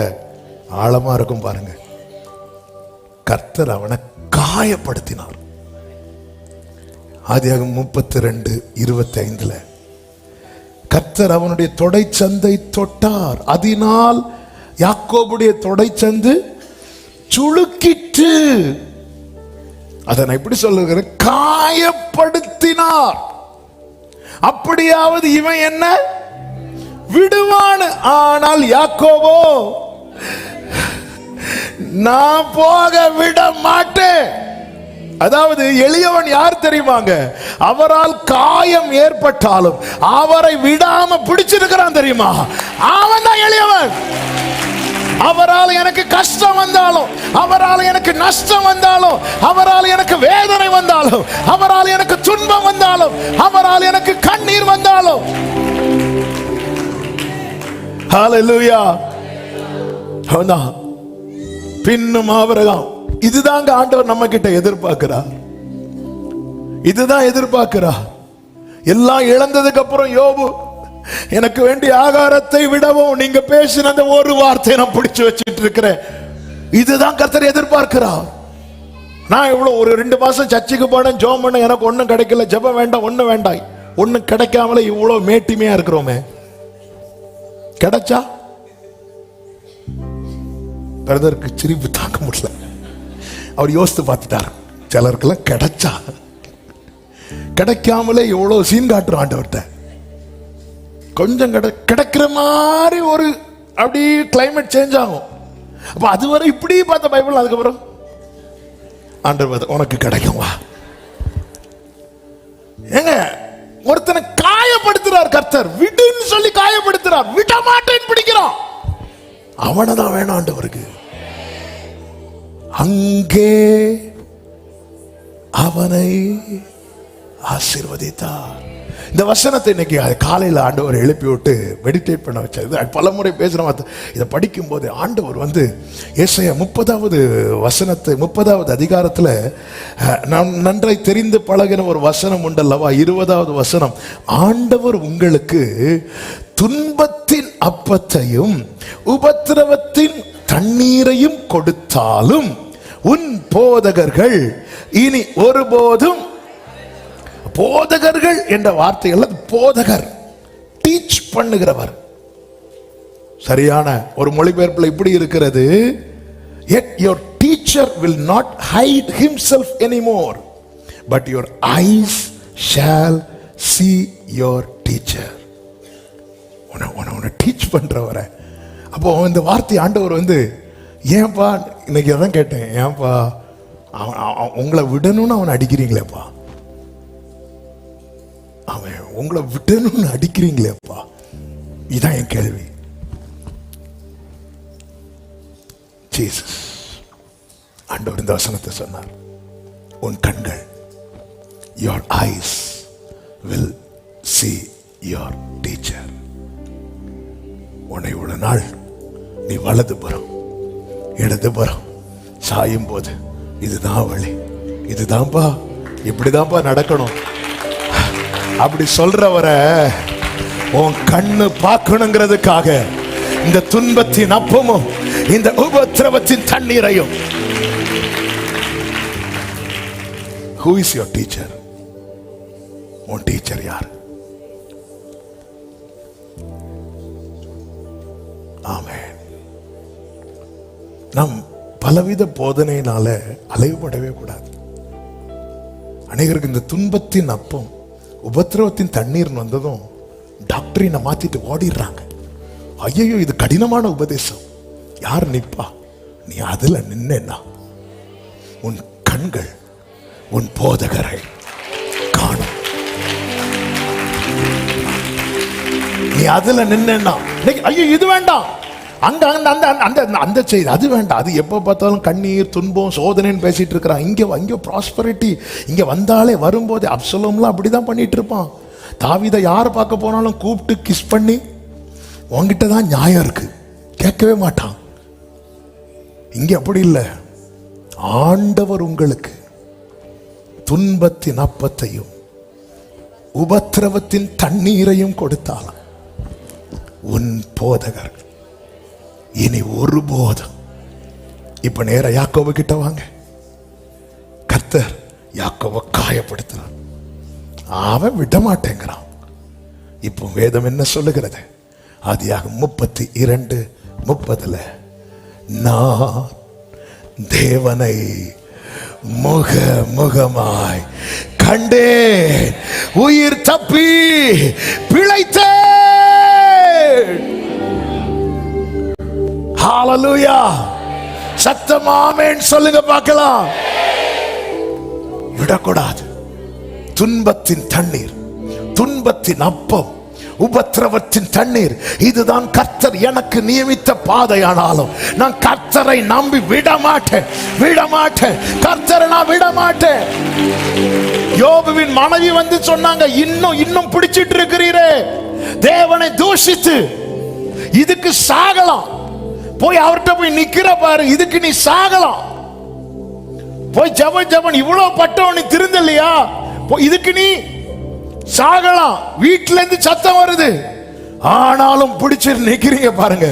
ஆழமா இருக்கும் பாருங்க. கர்த்தர் அவனை காயப்படுத்தினார். ஆதியாகமம் 32:25 கர்த்தர் அவனுடைய தொடைச்சந்தை தொட்டார், அதனால் யாக்கோபுடைய தொடைச்சந்து சுளுக்கிற்று. அதை நான் எப்படி சொல்லுகிறேன்? காயப்படுத்தினார். அப்படியாவது இவன் என்ன விடுவான். ஆனால் யாக்கோபோ, நான் போக விட மாட்டேன். அதாவது எளியவன் யார் தெரியுமாங்க? அவரால் காயம் ஏற்பட்டாலும் அவரை விடாம பிடிச்சிருக்கிறான் தெரியுமா? அவன் தான் எளியவன். அவரால் எனக்கு கஷ்டம் வந்தாலும், அவரால் எனக்கு நஷ்டம் வந்தாலும், அவரால் எனக்கு வேதனை வந்தாலும், அவரால் எனக்கு துன்பம் வந்தாலும், அவரால் எனக்கு கண்ணீர் வந்தாலும், ஹல்லேலூயா, அவன்தான் பின்னும் ஆபிரகாம். இதுதாங்க ஆண்டவர் நம்ம கிட்ட எதிர்பார்க்கிறார். இதுதான் எதிர்பார்க்கிறார். எல்லாம் இழந்ததுக்கு அப்புறம் யோபு, எனக்கு வேண்டிய ஆகாரத்தை விடவும் நீங்க பேசின அந்த ஒரு வார்த்தையை நான் பிடிச்சு வச்சிட்டு இருக்கிறேன். இதுதான் கர்த்தர் எதிர்பார்க்கிறார். நான் இவ்வளவு ஒரு 2 மாசம் சர்ச்சுக்கு போனேன், ஜெபம் பண்ண, எனக்கு ஒண்ணும் கிடைக்கல, ஜெபம் வேண்டாம், ஒண்ணும் வேண்டாம், ஒண்ணும் கிடைக்காமல இவ்வளவு மேட்டிமையா இருக்கிறோமே. கிடைச்சா பிரதருக்கு சிரிப்பு தாங்க முடியல. அவர் யோசித்து பார்த்துட்டார், சிலருக்கெல்லாம் கிடைச்சா, கிடைக்காமலே எவ்வளவு சீன் காட்டுறோம் ஆண்டவர்கிட்ட. கொஞ்சம் கிடைக்கிற மாதிரி ஒரு அப்படி கிளைமேட் சேஞ்ச் ஆகும். அப்ப அதுவரை இப்படி பார்த்த பைபிள், அதுக்கப்புறம் ஆண்டவர் உனக்கு கிடைக்கும் வா. ஏங்க, ஒருத்தனை காயப்படுத்துறார் கர்த்தர், விடுன்னு சொல்லி காயப்படுத்துறார், விட மாட்டேன்னு பிடிக்கிறான். அவனை தான் வேணும் ஆண்டவருக்கு. அங்கே அவனை ஆசீர்வதித்தார். இந்த வசனத்தை இன்னைக்கு காலையில் ஆண்டவர் எழுப்பி விட்டு மெடிடேட் பண்ண வச்சார். பல முறை பேசுகிற இதை படிக்கும் போது ஆண்டவர் ஏசாயா 30வது வசனத்தை, 30வது அதிகாரத்தில் நாம் நன்றாய் தெரிந்து பழகின ஒரு வசனம் உண்டல்லவா, 20வது வசனம். ஆண்டவர் உங்களுக்கு துன்பத்தின் அப்பத்தையும் உபத்திரவத்தின் தண்ணீரையும் கொடுத்தாலும் உன் போதகர்கள் இனி ஒருபோதும், போதகர்கள் என்ற வார்த்தைகள், போதகர் டீச் பண்ணுகிறவர். சரியான ஒரு மொழிபெயர்ப்பில் இப்படி இருக்கிறது, yet your teacher will not hide himself anymore, but your eyes shall see your teacher. உன்னை டீச் பண்றவர. அப்போ இந்த வார்த்தை ஆண்டவர் ஏன்பா, இன்னைக்கு அதான் கேட்டேன், ஏன்பா உங்களை விடணும்னு அவனை அடிக்கிறீங்களேப்பா, அவன் உங்களை விடணும்னு அடிக்கிறீங்களேப்பா, இதான் என் கேள்வி. ஜீசஸ் ஆண்டவர் இந்த வசனத்தை சொன்னார், உன் கண்கள், your eyes will see your teacher. உன்னை ஒரு நாள் நீ வலதுபுறம் இடதுபுறம் சாயும் போது, இதுதான் வழி, இதுதான்ப்பா, இப்படிதான்ப்பா நடக்கணும் அப்படி சொல்றவரை உன் கண்ணு பார்க்கணுங்கிறதுக்காக இந்த துன்பத்தின் அப்பமும் இந்த உபத்திரவத்தின் தண்ணீரையும். Who is your teacher? உன் டீச்சர் யார்? ஆமென். நாம் பலவித போதனையினால அலைவுபடவே கூடாது. அநேகருக்கு இந்த துன்பத்தின் அப்பம் உபத்திரவத்தின் தண்ணீர் வந்ததும் டாக்டரினை மாத்திட்டு ஓடிடுறாங்க. ஐயோ, இது கடினமான உபதேசம், யார் நிப்பா? நீ அதுல நின்னா உன் கண்கள் உன் போதகரை காணும். நீ அதுல நின்னா, ஐயோ இது வேண்டாம், அங்க அந்த அந்த அந்த செய்தி அது வேண்டாம், அது எப்போ பார்த்தாலும் கண்ணீர் துன்பம் சோதனைன்னு பேசிட்டு இருக்கிறான். இங்கே ப்ராஸ்பரிட்டி, இங்கே வந்தாலே வரும்போது அப்சலோம்லாம் அப்படிதான் பண்ணிட்டு இருப்பான். தாவீதை யார் பார்க்க போனாலும் கூப்பிட்டு கிஸ் பண்ணி, உங்ககிட்ட தான் நியாயம் இருக்கு, கேட்கவே மாட்டான். இங்கே அப்படி இல்லை. ஆண்டவர் உங்களுக்கு துன்பத்தின் அப்பத்தையும் உபத்திரவத்தின் தண்ணீரையும் கொடுத்தாலும் உன் போதகர் இனி ஒருபோதும். இப்ப நேர யாக்கோபு கிட்ட வாங்க. கர்த்தர் யாக்கோபை காயப்படுத்துறான், அவன் விட மாட்டேங்கிறான். இப்போ வேதம் என்ன சொல்லுகிறது? ஆதியாகமம் 32:30 நான் தேவனை முகமுகமாய் கண்டேன், உயிர் தப்பி பிழைத்தேன். ஹல்லேலூயா! சத்தம் ஆமென் சொல்லுங்க பார்க்கலாம். விடக்கூடாது. துன்பத்தின் தண்ணீர், துன்பத்தின் அப்பம், உபத்திரவத்தின் தண்ணீர், இதுதான் கர்த்தர் எனக்கு நியமித்த பாதையானாலும் நான் கர்த்தரை நம்பி விடமாட்டேன், விடமாட்டேன், கர்த்தரை நான் விடமாட்டேன். யோபுவின் மனைவி வந்து சொன்னாங்க, இன்னும் பிடிச்சிட்டு இருக்கிறீரே, தேவனை தூஷித்து இதுக்கு சாகலாம், போய் அவர்கிட்ட போய் நிக்கிற பாரு, இதுக்கு நீ சாகலாம், போய் ஜபன் இவ்வளவு பட்டவன் நீ திருந்தலையா, இதுக்கு நீ சாகலாம், வீட்டுல இருந்து சத்தம் வருது, ஆனாலும் பிடிச்சு நிக்கிறீங்க பாருங்க,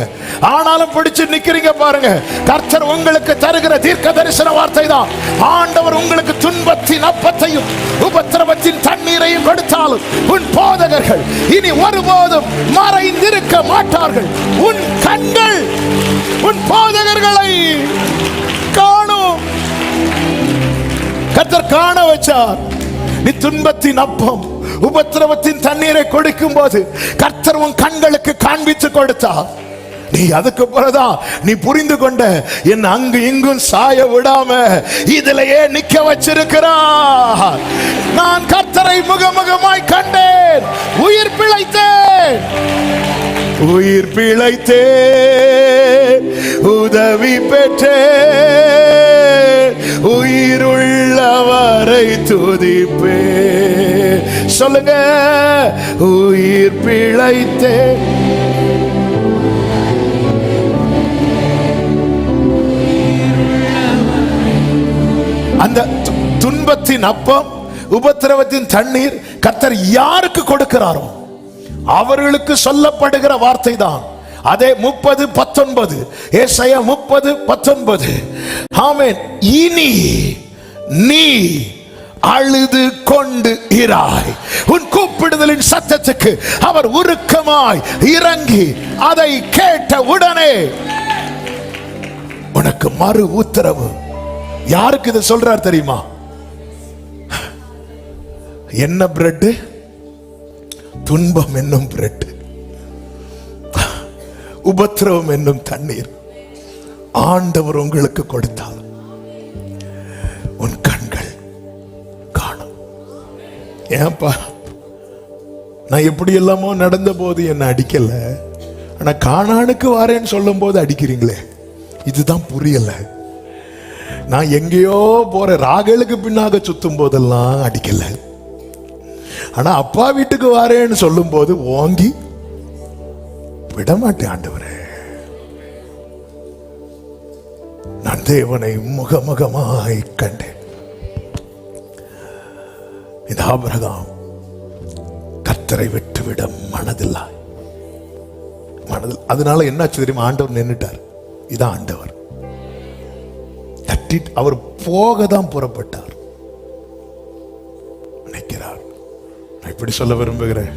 ஆனாலும் பிடிச்சு நிக்கிறீங்க பாருங்க. கர்த்தர் உங்களுக்கு தருகிற தீர்க்க தரிசன வார்த்தை தான், ஆண்டவர் உங்களுக்கு துன்பத்தின் அப்பத்தையும் உபத்திரவத்தின் தண்ணீரையும் கொடுத்தாலும் உன் போதகர்கள் இனி ஒருபோதும் மறைந்திருக்க மாட்டார்கள். உன் கண்கள் உன் போதகர்களை காணும். கர்த்தர் காண வச்சார். நீ துன்பத்தின் அப்பம் உபத்திரவத்தின் தண்ணீரை கொடுக்கும் போது கர்த்தர் உன் கண்களுக்கு காண்பித்து கொடுத்தார். நீ அதுக்கு பிறகுதான் நீ புரிந்து கொண்ட, என் அங்கு இங்கும் சாய விடாம இதிலேயே நிக்க வச்சிருக்கிறார். நான் கர்த்தரை முகமுகமாய் கண்டேன், உயிர் பிழைத்தேன், உயிர் பிழைத்தேன், உதவி பெற்றேன், உயிருள்ளவரை துதிப்பே. சொல்லுங்க, உயிர் பிழைத்தேன். அந்த துன்பத்தின் அப்பம் உபத்திரவத்தின் தண்ணீர் கர்த்தர் யாருக்கு கொடுக்கிறாரோ அவர்களுக்கு சொல்லப்படுகிற வார்த்தை தான். அதே 30:19, ஏசாயா 30:19. ஆமென். இனி நீ அழுது கொண்டு இராய், உன் கூப்பிடுதலின் சத்தத்துக்கு அவர் உருக்கமாய் இறங்கி அதை கேட்ட உடனே உனக்கு மறு உத்தரவு. யாருக்கு இதை சொல்றார் தெரியுமா? என்ன பிரெட்? துன்பம் என்னும் பிரெட், உபத்திரவம் என்னும் தண்ணீர் ஆண்டவர் உங்களுக்கு கொடுத்தால் உன் கண்கள் காணும். ஏன்பா, நான் எப்படி எல்லாமோ நடந்த போது என்ன அடிக்கல, ஆனா கானானுக்கு வாரேன்னு சொல்லும் போது அடிக்கிறீங்களே, இதுதான் புரியல. நான் எங்கேயோ போற ராகலுக்கு பின்னாக சுத்தும் போதெல்லாம் அடிக்கல, ஆனா அப்பா வீட்டுக்கு வாரேன்னு சொல்லும் போது ஓங்கி விடமாட்டேன். ஆண்டவரே, நான் தேவனை முகமுகமாய் கண்டேன். இந்த ஆபிரகாம் கர்த்தரை விட்டுவிட மனதில்லை. அதனால என்னாச்சு தெரியுமா? ஆண்டவர் நின்னுட்டார். இதான் ஆண்டவர். அவர் போக தான் புறப்பட்டார். நினைக்கிறார். நான் இப்படி சொல்ல விரும்புகிறேன்,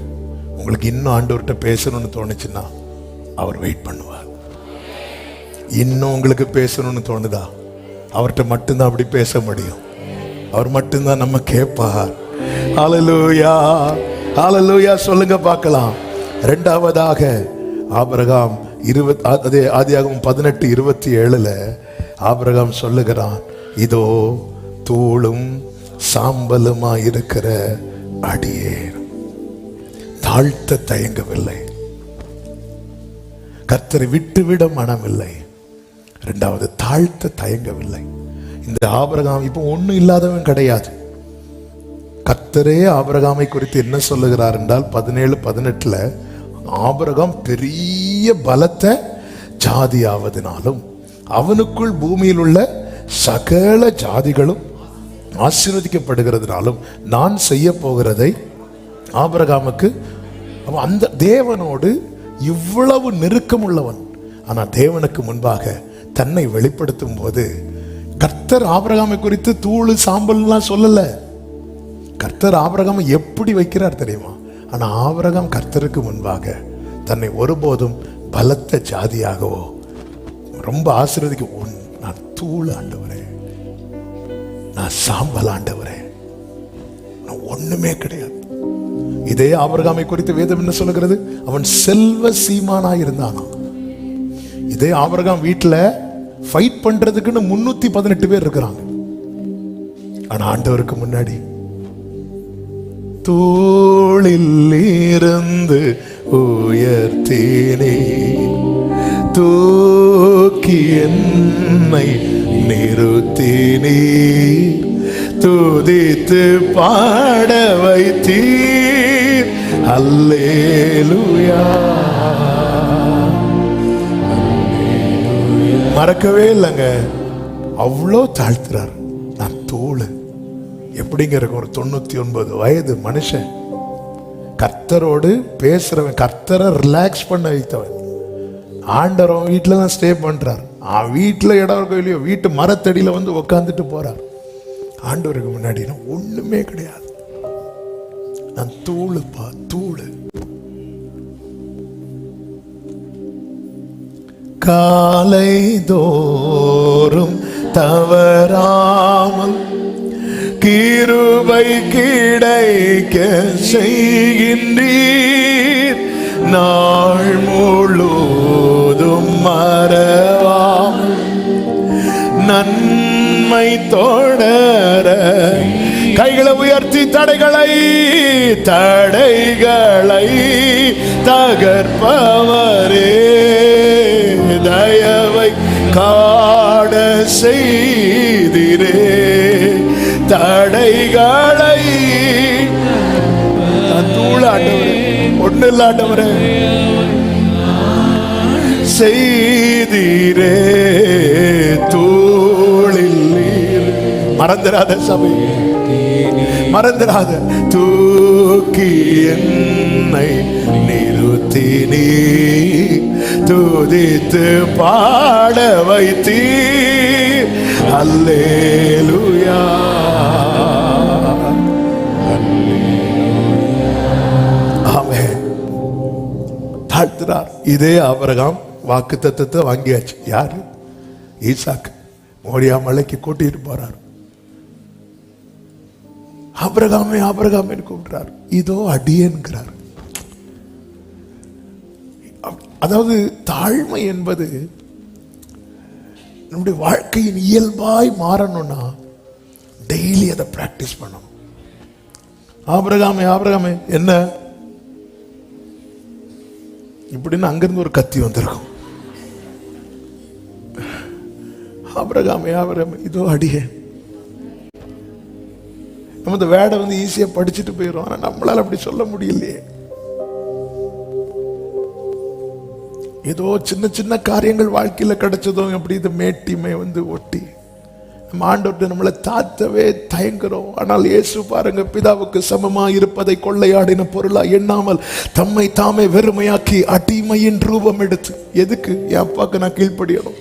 உங்களுக்கு இன்னும் ஆண்டவர்கிட்ட பேசணும்னு தோணுச்சுன்னா அவர் வெயிட் பண்ணுவார். இன்னும் உங்களுக்கு பேசணும்னு தோணுதா, அவர்கிட்ட மட்டும்தான் அப்படி பேச முடியும். அவர் மட்டும்தான் நம்ம கேட்பார். ஹல்லேலூயா, ஹல்லேலூயா சொல்லுங்க பார்க்கலாம். இரண்டாவதாக ஆபிரகாம் ஆதியாகமம் 18:27 ஆபிரகாம் சொல்லுகிறான், இதோ தூளும் சாம்பலுமா இருக்கிற அடியேன். தாழ்த்த தயங்கவில்லை, கர்த்தரை விட்டுவிட மனமில்லை. இரண்டாவது, தாழ்த்த தயங்கவில்லை. இந்த ஆபிரகாம் இப்போ ஒன்னும் இல்லாதவன் கிடையாது. கர்த்தரே ஆபிரகாமை குறித்து என்ன சொல்லுகிறார் என்றால் 17:18 ஆபிரகாம் பெரிய பலத்த ஜாதியாவதினாலும் அவனுக்குள் பூமியில் உள்ள சகல ஜாதிகளும் ஆசீர்வதிக்கப்படுகிறதுனாலும் நான் செய்ய போகிறதை ஆபிரகாமுக்கு. அந்த தேவனோடு இவ்வளவு நெருக்கம் உள்ளவன், ஆனா தேவனுக்கு முன்பாக தன்னை வெளிப்படுத்தும் போது கர்த்தர் ஆபிரகாமை குறித்து தூள் சாம்பல்லாம் சொல்லல. கர்த்தர் ஆபிரகாமை எப்படி வைக்கிறார் தெரியுமா? ஆனா ஆபிரகாம் கர்த்தருக்கு முன்பாக தன்னை ஒருபோதும் பலத்த ஜாதியாகவோ ரொம்ப ஆசீர்வதிக்க, நான் தூள் ஆண்டவரே, நான் சாம்பல் ஆண்டவரே, நான் ஒண்ணுமே கிடையாது. இதே ஆபிரகாமை குறித்து வேதம் என்ன சொல்லுகிறது? அவன் செல்வ சீமானாய் இருந்தானா. இதே ஆபிரகாம் வீட்டுல ஃபைட் பண்றதுக்குன்னு 318 பேர் இருக்கிறாங்க. ஆனா ஆண்டவருக்கு முன்னாடி தோளில் இருந்து உயர்த்தினே, தூக்கி என்னை நிறுத்தினே, துதித்து பாட வைத்தீர். அல்லேலூயா. மறக்கவே இல்லைங்க, அவ்வளோ தாழ்த்துறார். நான் தோளு எப்படிங்கிற ஒரு 99 வயது மனுஷன், கர்த்தரோடு பேசுறவன், கர்த்தரை ரிலாக்ஸ் பண்ண வைத்தவன். ஆண்டவன் வீட்டில் தான் ஸ்டே பண்றார். வீட்டில் இடம் இருக்கோ இல்லையோ, வீட்டு மரத்தடியில வந்து உக்காந்துட்டு போறார். ஆண்டவருக்கு முன்னாடி நான் ஒண்ணுமே கிடையாது, நான் தூளுப்பா, தூளு. காலை தோறும் தவறாமல் கிருபை கிடைக்க செய்கின்றீர். நாள் முழுதும் மறவாமல் நன்மை தொடர கைகளை உயர்த்தி தடைகளை தகர்ப்பவரே, தயவை காண செய்திரே. தடைகளை தூளாண்டவரே, ஒண்ணு இல்லாண்டவரே செய்திரே. தூளில் மறந்துடாத சபை, மறந்துடாத. தூக்கி என்னை நிறுத்தினே, துதித்து பாட வைத்தீர். அல்லேலூயா. ஆமென். தாழ்த்துறார். இதே ஆபிரகாம் வாக்குத்தத்தத்தை வாங்கியாச்சு. யாரு? ஈசாக்கு. மோரியா மலைக்கு கூட்டிட்டு போறார். ஆபிரகாமே ஆபிரகாமே கூப்பிடுறார். இதோ அடியேன்கிறார். அதாவது தாழ்மை என்பது நம்முடைய வாழ்க்கையின் இயல்பாய் மாறணும்னா டெய்லி அதை பிராக்டிஸ் பண்ணணும். ஆபிரகாமே ஆபிரகாமே என்ன இப்படின்னு அங்கிருந்து ஒரு கத்தி வந்திருக்கும். ஆபிரகாமே ஆபிரகாமே இதோ அடியேன். நம்ம இந்த வேடை வந்து ஈஸியா படிச்சுட்டு போயிடும். ஆனா நம்மளால அப்படி சொல்ல முடியலையே. ஏதோ சின்ன சின்ன காரியங்கள் வாழ்க்கையில கிடைச்சதும் அப்படி இந்த மேட்டிமை வந்து ஒட்டி நம்ம ஆண்டவர்கிட்ட நம்மளை தாத்தவே தயங்குறோம். ஆனால் இயேசு பாருங்க, பிதாவுக்கு சமமா இருப்பதை கொள்ளையாடின பொருளா எண்ணாமல் தம்மை தாமே வெறுமையாக்கி அடிமையின் ரூபம் எடுத்து. எதுக்கு? என் அப்பாவுக்கு நான் கீழ்ப்படியணும்.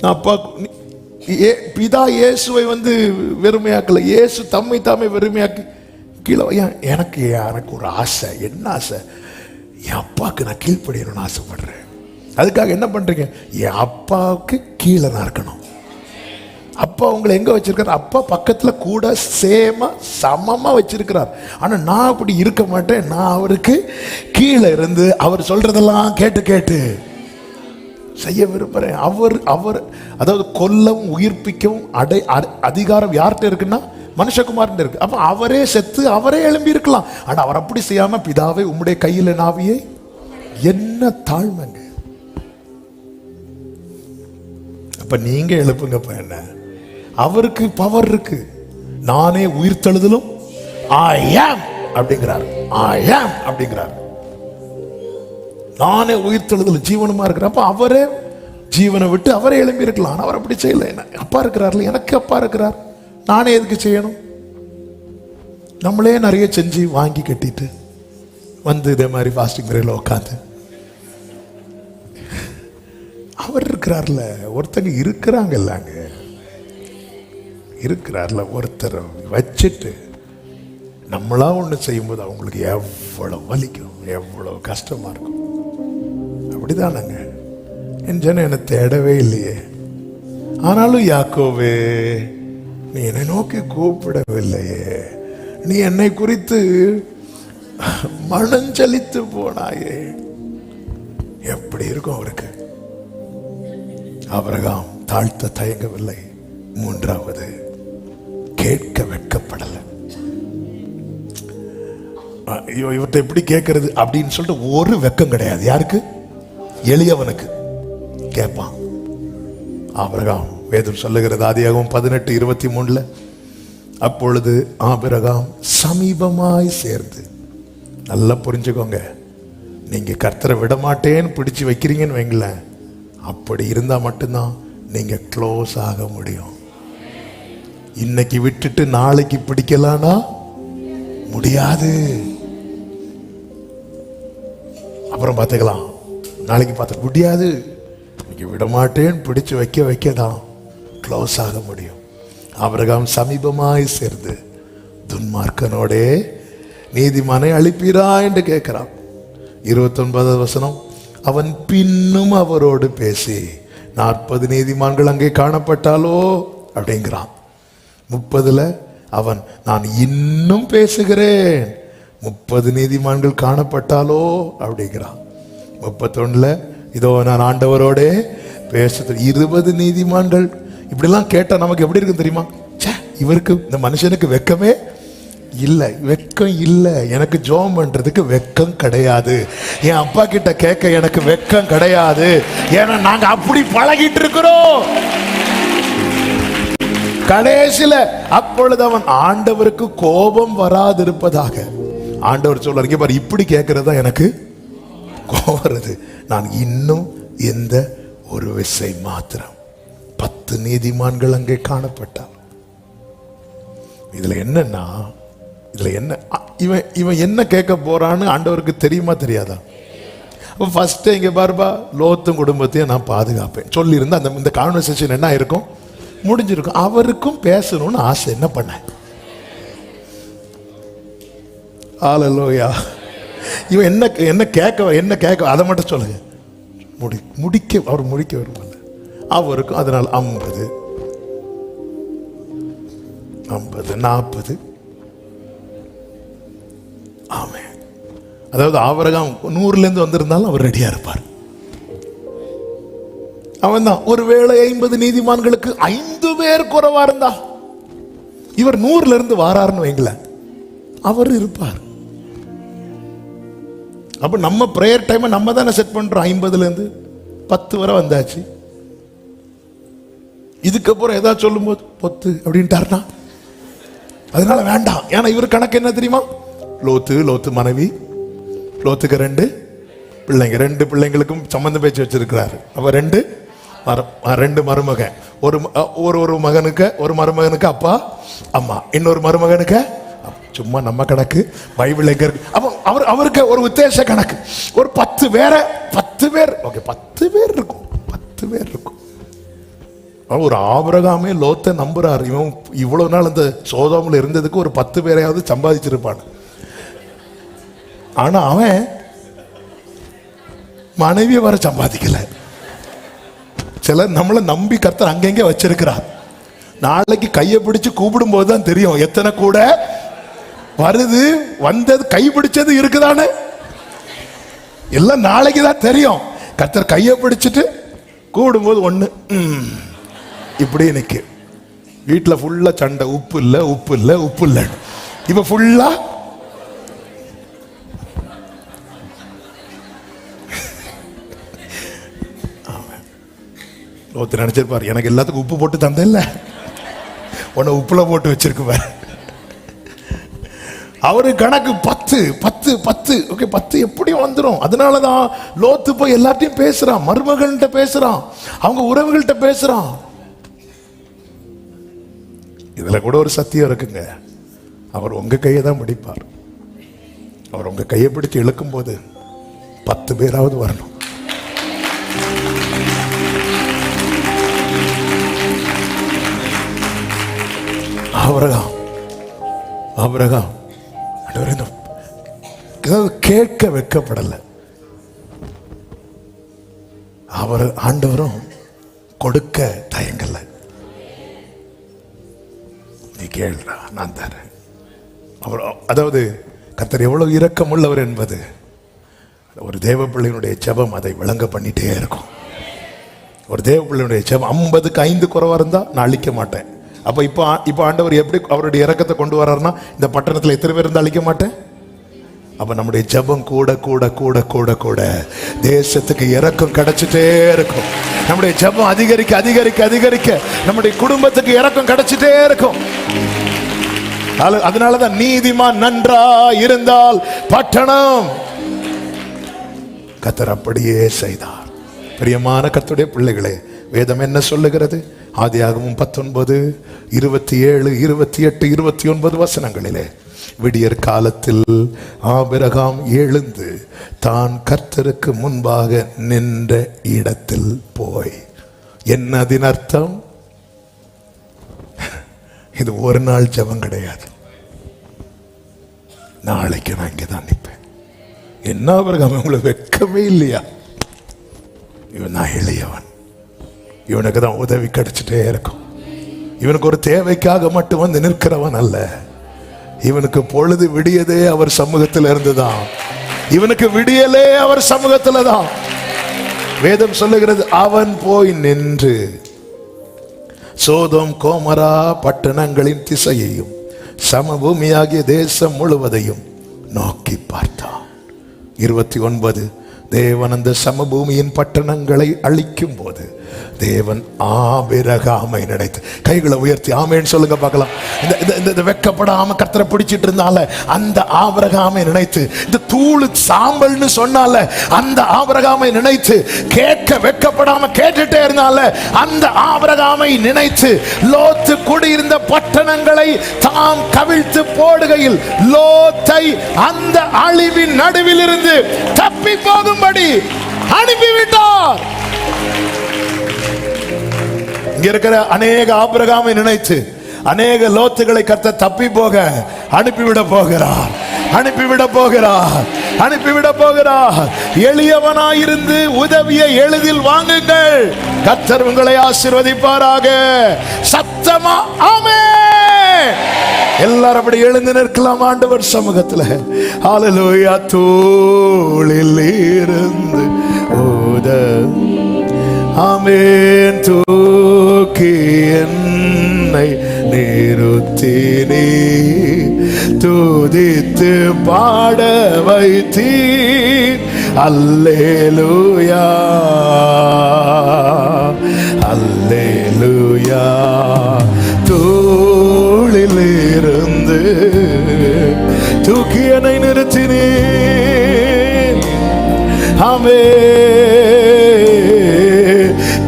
நான் அப்பாவுக்கு பிதா இயேசுவை வந்து வெறுமையாக்கல, இயேசு தம்மை தாமே வெறுமையாக்கி கீழே. எனக்கு ஒரு ஆசை. என்ன ஆசை? என் அப்பாவுக்கு நான் கீழ்ப்படியணும்னு ஆசைப்படுறேன். அதுக்காக என்ன பண்றீங்க? என் அப்பாவுக்கு கீழே நான் இருக்கணும். அப்பா உங்களை எங்க வச்சிருக்காரு? அப்பா பக்கத்துல கூட சமமா வச்சிருக்கிறார். ஆனா நான் அப்படி இருக்க மாட்டேன். நான் அவருக்கு கீழே இருந்து அவர் சொல்றதெல்லாம் கேட்டு கேட்டு செய்ய விரும்புறேன். அவர் அதாவது கொல்லவும் உயிர்ப்பிக்கவும் அதிகாரம் யார்கிட்ட இருக்குன்னா மனுஷகுமார்கிட்ட இருக்கு. அப்ப அவரே செத்து அவரே எழும்பி இருக்கலாம். ஆனா அவர் அப்படி செய்யாம, பிதாவே உம்முடைய கையில நாவியே. என்ன தாழ்மைங்க. அப்ப நீங்க எழுப்புங்கப்ப. என்ன அவருக்கு பவர் இருக்கு. நானே உயிர்த்தெழுதலும் I am அப்படிங்கிறார். I am அப்படிங்கிறார். நானே உயிர்த்தெழுதலும் ஜீவனுமா இருக்கிற. அப்ப அவரே ஜீவனை விட்டு அவரே எழும்பி இருக்கலாம். ஆனால் அவர் அப்படி செய்யல. அப்பா இருக்கிறார்ல, எனக்கு அப்பா இருக்கிறார், நானே எதுக்கு செய்யணும்? நம்மளே நிறைய செஞ்சு வாங்கி கட்டிட்டு வந்து இதே மாதிரி ஃபாஸ்டிங் பிரேயர்ல உட்காந்து அவர் இருக்கிறார்ல, ஒருத்தங்க இருக்கிறாங்கல்லாங்க, இருக்கிறார்ல ஒருத்தர் வச்சுட்டு நம்மளா ஒன்று செய்யும்போது அவங்களுக்கு எவ்வளவு வலிக்கும், எவ்வளவு கஷ்டமா இருக்கும். அப்படிதானங்க. என் ஜனம் என்னை தேடவே இல்லையே, ஆனாலும் யாக்கோவே நீ என்னை நோக்கி கூப்பிடவில்லையே, நீ என்னை குறித்து மனஞ்சலித்து போனாயே. எப்படி இருக்கும் அவருக்கு? ஆபிரகாம் தாழ்த்த தயங்கவில்லை. மூன்றாவது கேட்க வெட்கப்படல. இவர்கிட்ட எப்படி கேட்கறது அப்படின்னு சொல்லிட்டு ஒரு வெக்கம் கிடையாது. யாருக்கு? எளியவனுக்கு கேட்பான். ஆபிரகாம் வேதம் சொல்லுகிறது ஆதியாகமம் 18:23 அப்பொழுது ஆபிரகாம் சமீபமாய் சேர்ந்து, நல்லா புரிஞ்சுக்கோங்க, நீங்க கர்த்தரை விட மாட்டேன்னு பிடிச்சு வைக்கிறீங்கன்னு வைங்களேன், அப்படி இருந்தா மட்டும்தான் நீங்க க்ளோஸ் ஆக முடியும். இன்னைக்கு விட்டுட்டு நாளைக்கு பிடிக்கலானா முடியாது. அப்புறம் பார்த்துக்கலாம், நாளைக்கு பார்த்து முடியாது. இன்னைக்கு விட மாட்டேன்னு பிடிச்சு வைக்கதான் க்ளோஸ் ஆக முடியும். ஆபிரகாம் சமீபமாய் சேர்ந்து துன்மார்க்கனோடே நீதிமானை அழிப்பீரா என்று கேட்கிறான். 29வது வசனம், அவன் பின்னும் அவரோடு பேசி 40 நீதிமான்கள் அங்கே காணப்பட்டாலோ அப்படிங்கிறான். 30ல அவன் நான் இன்னும் பேசுகிறேன் 30 நீதிமான்கள் காணப்பட்டாலோ அப்படிங்கிறான். 31ல இதோ நான் ஆண்டவரோட பேசுது 20 நீதிமான்கள். இப்படிலாம் கேட்டா நமக்கு எப்படி இருக்கு தெரியுமா? இவருக்கு, இந்த மனுஷனுக்கு வெக்கமே இல்லை, வெக்கம் இல்லை. எனக்கு ஜெபம் பண்றதுக்கு வெக்கம் கிடையாது. என் அப்பா கிட்ட கேட்க எனக்கு வெக்கம் கிடையாது. ஏன்னா நாங்க அப்படி பழகிட்டு இருக்கிறோம். கடைசியில அப்பொழுது அவன் ஆண்டவருக்கு கோபம் வராதிருப்பதாக ஆண்டவர் சொல்றாரு, பாரு இப்படி கேட்கறதா எனக்கு கோபம் வருது. நான் இன்னும் எந்த ஒரு விசை மாத்திரம் 10 நீதிமான்கள் அங்கே காணப்பட்டார். இதுல என்னன்னா, இதுல என்ன, இவன் என்ன கேட்க போறான்னு ஆண்டவருக்கு தெரியுமா தெரியாதா? அப்ப ஃபர்ஸ்ட் இங்க பாருப்பா, லோத்தும் குடும்பத்தையும் நான் பாதுகாப்பேன் சொல்லி இருந்தா இந்த கான்வர்சேஷன் என்ன இருக்கும், முடிஞ்சிருக்கும். அவருக்கும் பேசணும்னு ஆசை. என்ன பண்ண? ஹல்லேலூயா. இவன் என்ன கேட்க அதை மட்டும் சொல்லுங்க. அவர் முடிக்க விரும்பல. அவருக்கும் அதனால் 50 40. ஆமென். அதாவது ஆபிரகாம் 100லேருந்து வந்திருந்தாலும் அவர் ரெடியா இருப்பார். அவன் தான் ஒருவேளை 50 நீதிமான்களுக்கு 5 பேர் குறைவா இருந்தா, இவர் 100ல வாராருன்னு வைங்களேன், அவர் இருப்பார். அப்ப நம்ம பிரேயர் டைம் நம்ம தானே செட் பண்றோம். 50லேருந்து 10 வரை வந்தாச்சு. இதுக்கப்புறம் ஏதாவது சொல்லும் போது 10 அப்படின்ட்டாருனா அதனால வேண்டாம். ஏன்னா இவர் கணக்கு என்ன தெரியுமா? லோத்து மனைவி, லோத்துக்கு 2 பிள்ளைங்க, 2 பிள்ளைங்களுக்கும் சம்பந்தம் பேச்சு வச்சிருக்கிறாரு. அப்ப 2 மருமகன், ஒரு மகனுக்கு, ஒரு மருமகனுக்கு அப்பா அம்மா, இன்னொரு மருமகனுக்கு. சும்மா நம்ம கணக்கு பைபிள் எங்க இருக்கு? அப்ப அவருக்கு ஒரு உத்தேச கணக்கு. ஒரு 10 பேர் ஓகே, 10 பேர் இருக்கும், 10 பேர் இருக்கும். ஒரு ஆபிரகாமே லோத்தை நம்புறாரு. இவன் இவ்வளவு நாள் அந்த சோதோமில் இருந்ததுக்கு ஒரு 10 பேரையாவது சம்பாதிச்சிருப்பான். ஆனா அவன் மனைவியை வர சம்பாதிக்கல. சிலர் நம்மளை நம்பி கர்த்தர் அங்கெங்க வச்சிருக்கிறார். நாளைக்கு கையை பிடிச்சு கூப்பிடும் போதுதான் தெரியும் எத்தனை கூட வருது, வந்தது, கை பிடிச்சது இருக்குதானே, எல்லாம் நாளைக்கு தான் தெரியும். கர்த்தர் கையை பிடிச்சிட்டு கூப்பிடும்போது 1 இப்படி நிக்கு. வீட்டுல ஃபுல்லா சண்டை, உப்பு இல்ல. இப்ப ஃபுல்லா ஒருத்தர் நினைச்சிருப்பார், எனக்கு எல்லாத்துக்கும் உப்பு போட்டு தந்த இல்ல, உன்னை உப்புல போட்டு வச்சிருக்குவார். அவரு கணக்கு 10 ஓகே, 10 எப்படி வந்துடும். அதனாலதான் லோத்து போய் எல்லாத்தையும் பேசுறான், மருமகன்கிட்ட பேசுறான், அவங்க உறவுகள்கிட்ட பேசுறான். இதுல கூட ஒரு சத்தியம் இருக்குங்க. அவர் உங்க கையை தான் பிடிப்பார். அவர் உங்க கையை பிடிச்சு இழுக்கும் போது 10 பேராவது வரணும். ஆபிரகாம் கேட்க வைக்கப்படல. அவர் ஆண்டவரும் கொடுக்க தயங்கல. நீ கேள்றா, நான் தரேன். அவர் அதாவது கர்த்தர் எவ்வளவு இரக்கம் உள்ளவர் என்பது ஒரு தேவ பிள்ளையினுடைய ஜெபம் அதை விளங்க பண்ணிட்டே இருக்கும். ஒரு தேவ பிள்ளையினுடைய ஜெபம் 50க்கு 5 குறைவா இருந்தா நான் அழிக்க மாட்டேன், அப்ப இப்போ ஆண்டவர் எப்படி அவருடைய இரக்கத்தை கொண்டு வர்றாருன்னா, இந்த பட்டணத்துல எத்தனை பேர் இருந்தா அழிக்க மாட்டேன். அப்ப நம்முடைய ஜெபம் கூட கூட கூட கூட கூட தேசத்துக்கு இரக்கம் கிடைச்சிட்டே இருக்கும். நம்முடைய ஜெபம் அதிகரிக்க அதிகரிக்க அதிகரிக்க நம்முடைய குடும்பத்துக்கு இரக்கம் கிடைச்சிட்டே இருக்கும். அதனாலதான் நீதிமான் நன்றா இருந்தால் பட்டணம். கர்த்தர் அப்படியே செய்தார். பிரியமான கர்த்தருடைய பிள்ளைகளே, வேதம் என்ன சொல்லுகிறது? ஆதியாகமம் 19, 27, 28, 29 வசனங்களிலே, விடியற் காலத்தில் ஆபிரகாம் எழுந்து தான் கர்த்தருக்கு முன்பாக நின்ற இடத்தில் போய். என்னதின் அர்த்தம்? இது ஒரு நாள் ஜெபம் கிடையாது. நாளைக்கு நான் இங்கதான் நிற்பேன். என்ன ஆபிரகாம், உங்களுக்கு வெட்கமே இல்லையா? இவன் நான் எளியவன், இவனுக்கு தான் உதவி கிடைச்சிட்டே இருக்கும். இவனுக்கு ஒரு தேவைக்காக மட்டும் வந்து நிற்கிறவன் அல்ல. இவனுக்கு பொழுது விடியதே அவர் சமூகத்தில் இருந்துதான். இவனுக்கு விடியலே அவர் சமூகத்தில் தான். வேதம் சொல்லுகிறது, அவன் போய் நின்று சோதோம் கோமரா பட்டணங்களின் திசையையும் சமபூமியாகிய தேசம் முழுவதையும் நோக்கி பார்த்தான். 29, தேவன் அந்த சமபூமியின் பட்டணங்களை அழிக்கும் போது தேவன் ஆபிரகாமை நினைத்து. கைகளை உயர்த்தி ஆமேன்னு சொல்லுங்க பார்க்கலாம். இந்த வெக்கப்படாம கர்த்தரை பிடிச்சிட்டு இருந்தால அந்த ஆபிரகாமை நினைத்து, இந்த தூளு சாம்பல்னு சொன்னால அந்த ஆபிரகாமை நினைத்து, கேட்க வெக்கப்படாம கேட்டுட்டே இருந்தால அந்த ஆபிரகாமை நினைத்து, லோத்து குடியிருந்த பட்டணங்களை தாம் கவிழ்த்து போடுகையில் லோத்தை அந்த அழிவின் நடுவில் இருந்து தப்பி போகும்படி அனுப்பிவிட்டார். இங்க இருக்கிற அநேக ஆபிரகாமை நினைத்து அநேக லோத்துகளை கர்த்தர் தப்பி போக அனுப்பிவிட போகிறார். அனுப்பிவிட போகிறார். அனுப்பிவிட போகிறார். எளியவனாயிருந்து உதவியை எளிதில் வாங்குங்கள். கர்த்தர் உங்களை ஆசீர்வதிப்பாராக. சத்தமா ஆமென். எல்லாரும் அப்படி எழுந்து நிற்கலாம் ஆண்டவர் சமூகத்துல. ஹல்லேலூயா. தோளில் இருந்து ஓத ஆமென். தூக்கி என்னை நிறுத்தினே, துதித்து பாட வைத்தீர். அல்லேலூயா அல்லேலூயா. தோளில் இருந்து தூக்கி என்னை நிறுத்தினே. ஆமென்.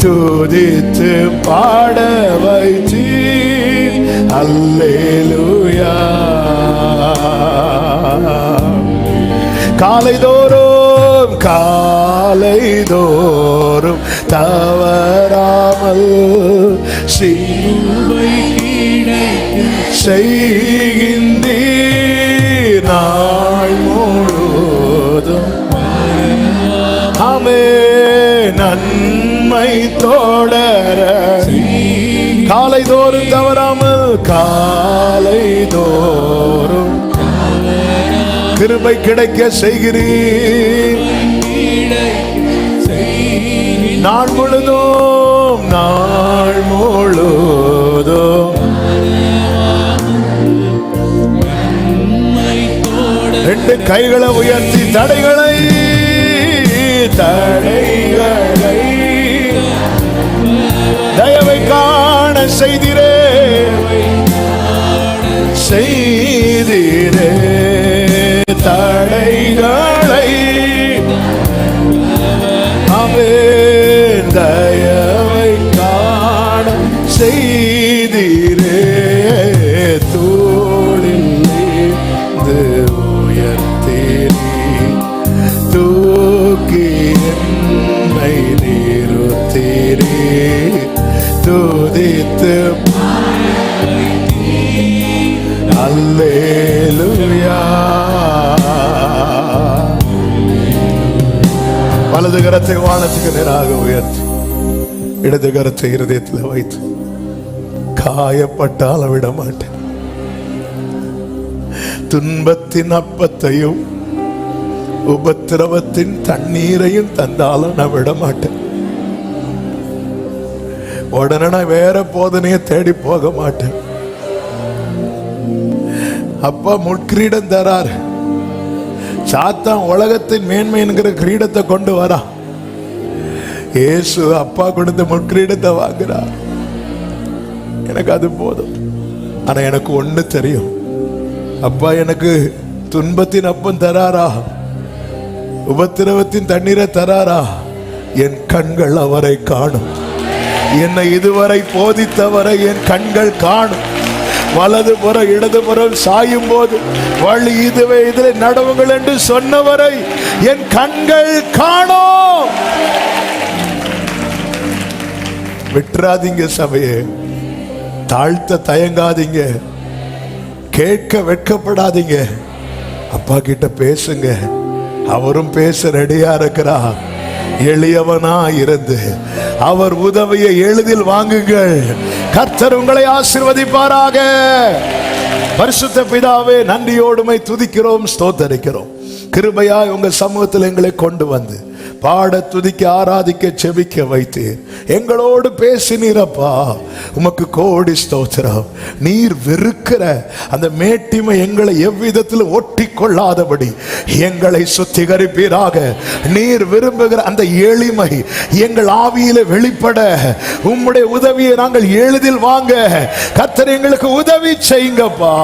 துதித்து பாட வைத்தீர். அல்லேலூயா. காலைதோறும் காலைதோறும் தவறாமல் சிலுவை செய்கின்றீர். நாள் முழுவதும் ஆமென். நன்மை தொடர காலைதோறும் தவறாமல் காலைதோறும் கிருபை கிடைக்க செய்கிறீர். நாள் முழுதும் நாள் முழுதும். ரெண்டு கைகளை உயர்த்தி தடைகளை தயவை காண செய்திரே செய்திரே. தடைகளை ஆமென். தயவை காண செய்திரே. தோளில் உயர்த்தீரே, தூக்கி என்னை நிறுத்தீரே. துதித்து அல்லேலூயா. வலது கரத்தை வானத்துக்கு நேராக உயர்த்தி இடது கரத்தை இருதயத்தில் வைத்து, காயப்பட்டால் விட மாட்டேன். துன்பத்தின் அப்பத்தையும் உபத்திரவத்தின் தண்ணீரையும் தந்தாலும் நான் விட மாட்டேன். உடனே நான் வேற போதனையை தேடி போக மாட்டேன். அப்பா முட்கிரீடம் தரார். சாத்தான் உலகத்தின் மேன்மை என்கிற கிரீடத்தை கொண்டு வரா. இயேசு அப்பா கொடுத்த முட்கிரீடத்தை வாங்குறார். எனக்கு அது போதும். ஆனா எனக்கு ஒண்ணு தெரியும், அப்பா எனக்கு துன்பத்தின் அப்பம் தராரா, உபத்திரவத்தின் தண்ணீரை தராரா, என் கண்கள் அவரை காணும். என்னை இதுவரை போதித்தவரை என் கண்கள் காணும். வலது புறம் இடது புறம் சாயும் போது வழி இதுவே, இதில் நடவுங்கள் என்று சொன்னவரை என் கண்கள் காணும். விட்டுறாதீங்க சபையே, தாழ்த்த தயங்காதீங்க, கேட்க வெட்கப்படாதீங்க. அப்பா கிட்ட பேசுங்க, அவரும் பேச ரெடியா இருக்கிறார். எளியவனா இருந்து அவர் உதவியை எளிதில் வாங்குங்கள். கர்த்தர் உங்களை ஆசீர்வதிப்பாராக. பரிசுத்த பிதாவே, நன்றியோடுமை துதிக்கிறோம், ஸ்தோத்தரிக்கிறோம். கிருபையாய் உங்க சமூகத்தில் எங்களை கொண்டு வந்து பாட, துதிக்க, ஆராதிக்க, செபிக்க வைத்து எங்களோடு பேசினீரப்பா. உமக்கு கோடி ஸ்தோத்திரம். நீர் வெறுக்கிற அந்த மேட்டிமை எங்களை எவ்விதத்தில் ஒட்டி கொள்ளாதபடி எங்களை சுத்திகரிப்பீராக. நீர் விரும்புகிற அந்த எளிமை எங்கள் ஆவியில வெளிப்பட உம்முடைய உதவியை நாங்கள் எளிதில் வாங்க கர்த்தர் எங்களுக்கு உதவி செய்யுங்கப்பா.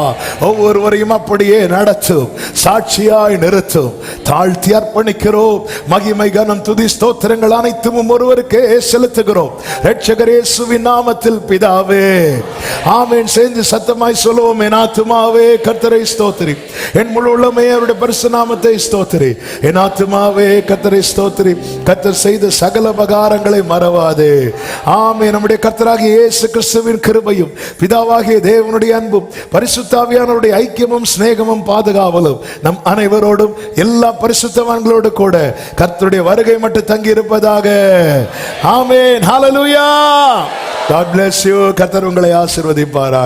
ஒவ்வொருவரையும் அப்படியே நடத்தும், சாட்சியாய் நிறுத்தும். தாழ்த்தி அர்ப்பணிக்கிறோம். மகிமை, கனம், துதி, ஸ்தோத்திரங்கள் அனைத்தும் ஒருவருக்கே செலுத்துகிறோம். இரட்சகர் இயேசுவின் நாமத்தில் பிதாவே, ஆமென். சேர்ந்து சத்தமாய் சொல்லுவோம். என் ஆத்துமாவே கர்த்தரை ஸ்தோத்திரி, என் முழு உள்ளமே அவருடைய பரிசுத்த நாமத்தை ஸ்தோத்திரி. என் ஆத்துமாவே கர்த்தரை ஸ்தோத்திரி, கர்த்தர் செய்த சகல உபகாரங்களை மறவாதே. ஆமென். நம்முடைய கர்த்தராகிய இயேசு கிறிஸ்துவின் கிருபையும் பிதாவாகிய தேவனுடைய அன்பும் பரிசுத்த ஆவியானவருடைய ஐக்கியமும் சிநேகமும் பாதுகாவலும் நம் அனைவரோடும் எல்லா பரிசுத்தவான்களோடு கூட கர்த்தருடைய வருகை மட்டும் தங்கி இருப்பதாக. ஆமென். ஹல்லேலூயா. God bless you. கர்த்தர் உங்களை ஆசீர்வதிப்பாராக.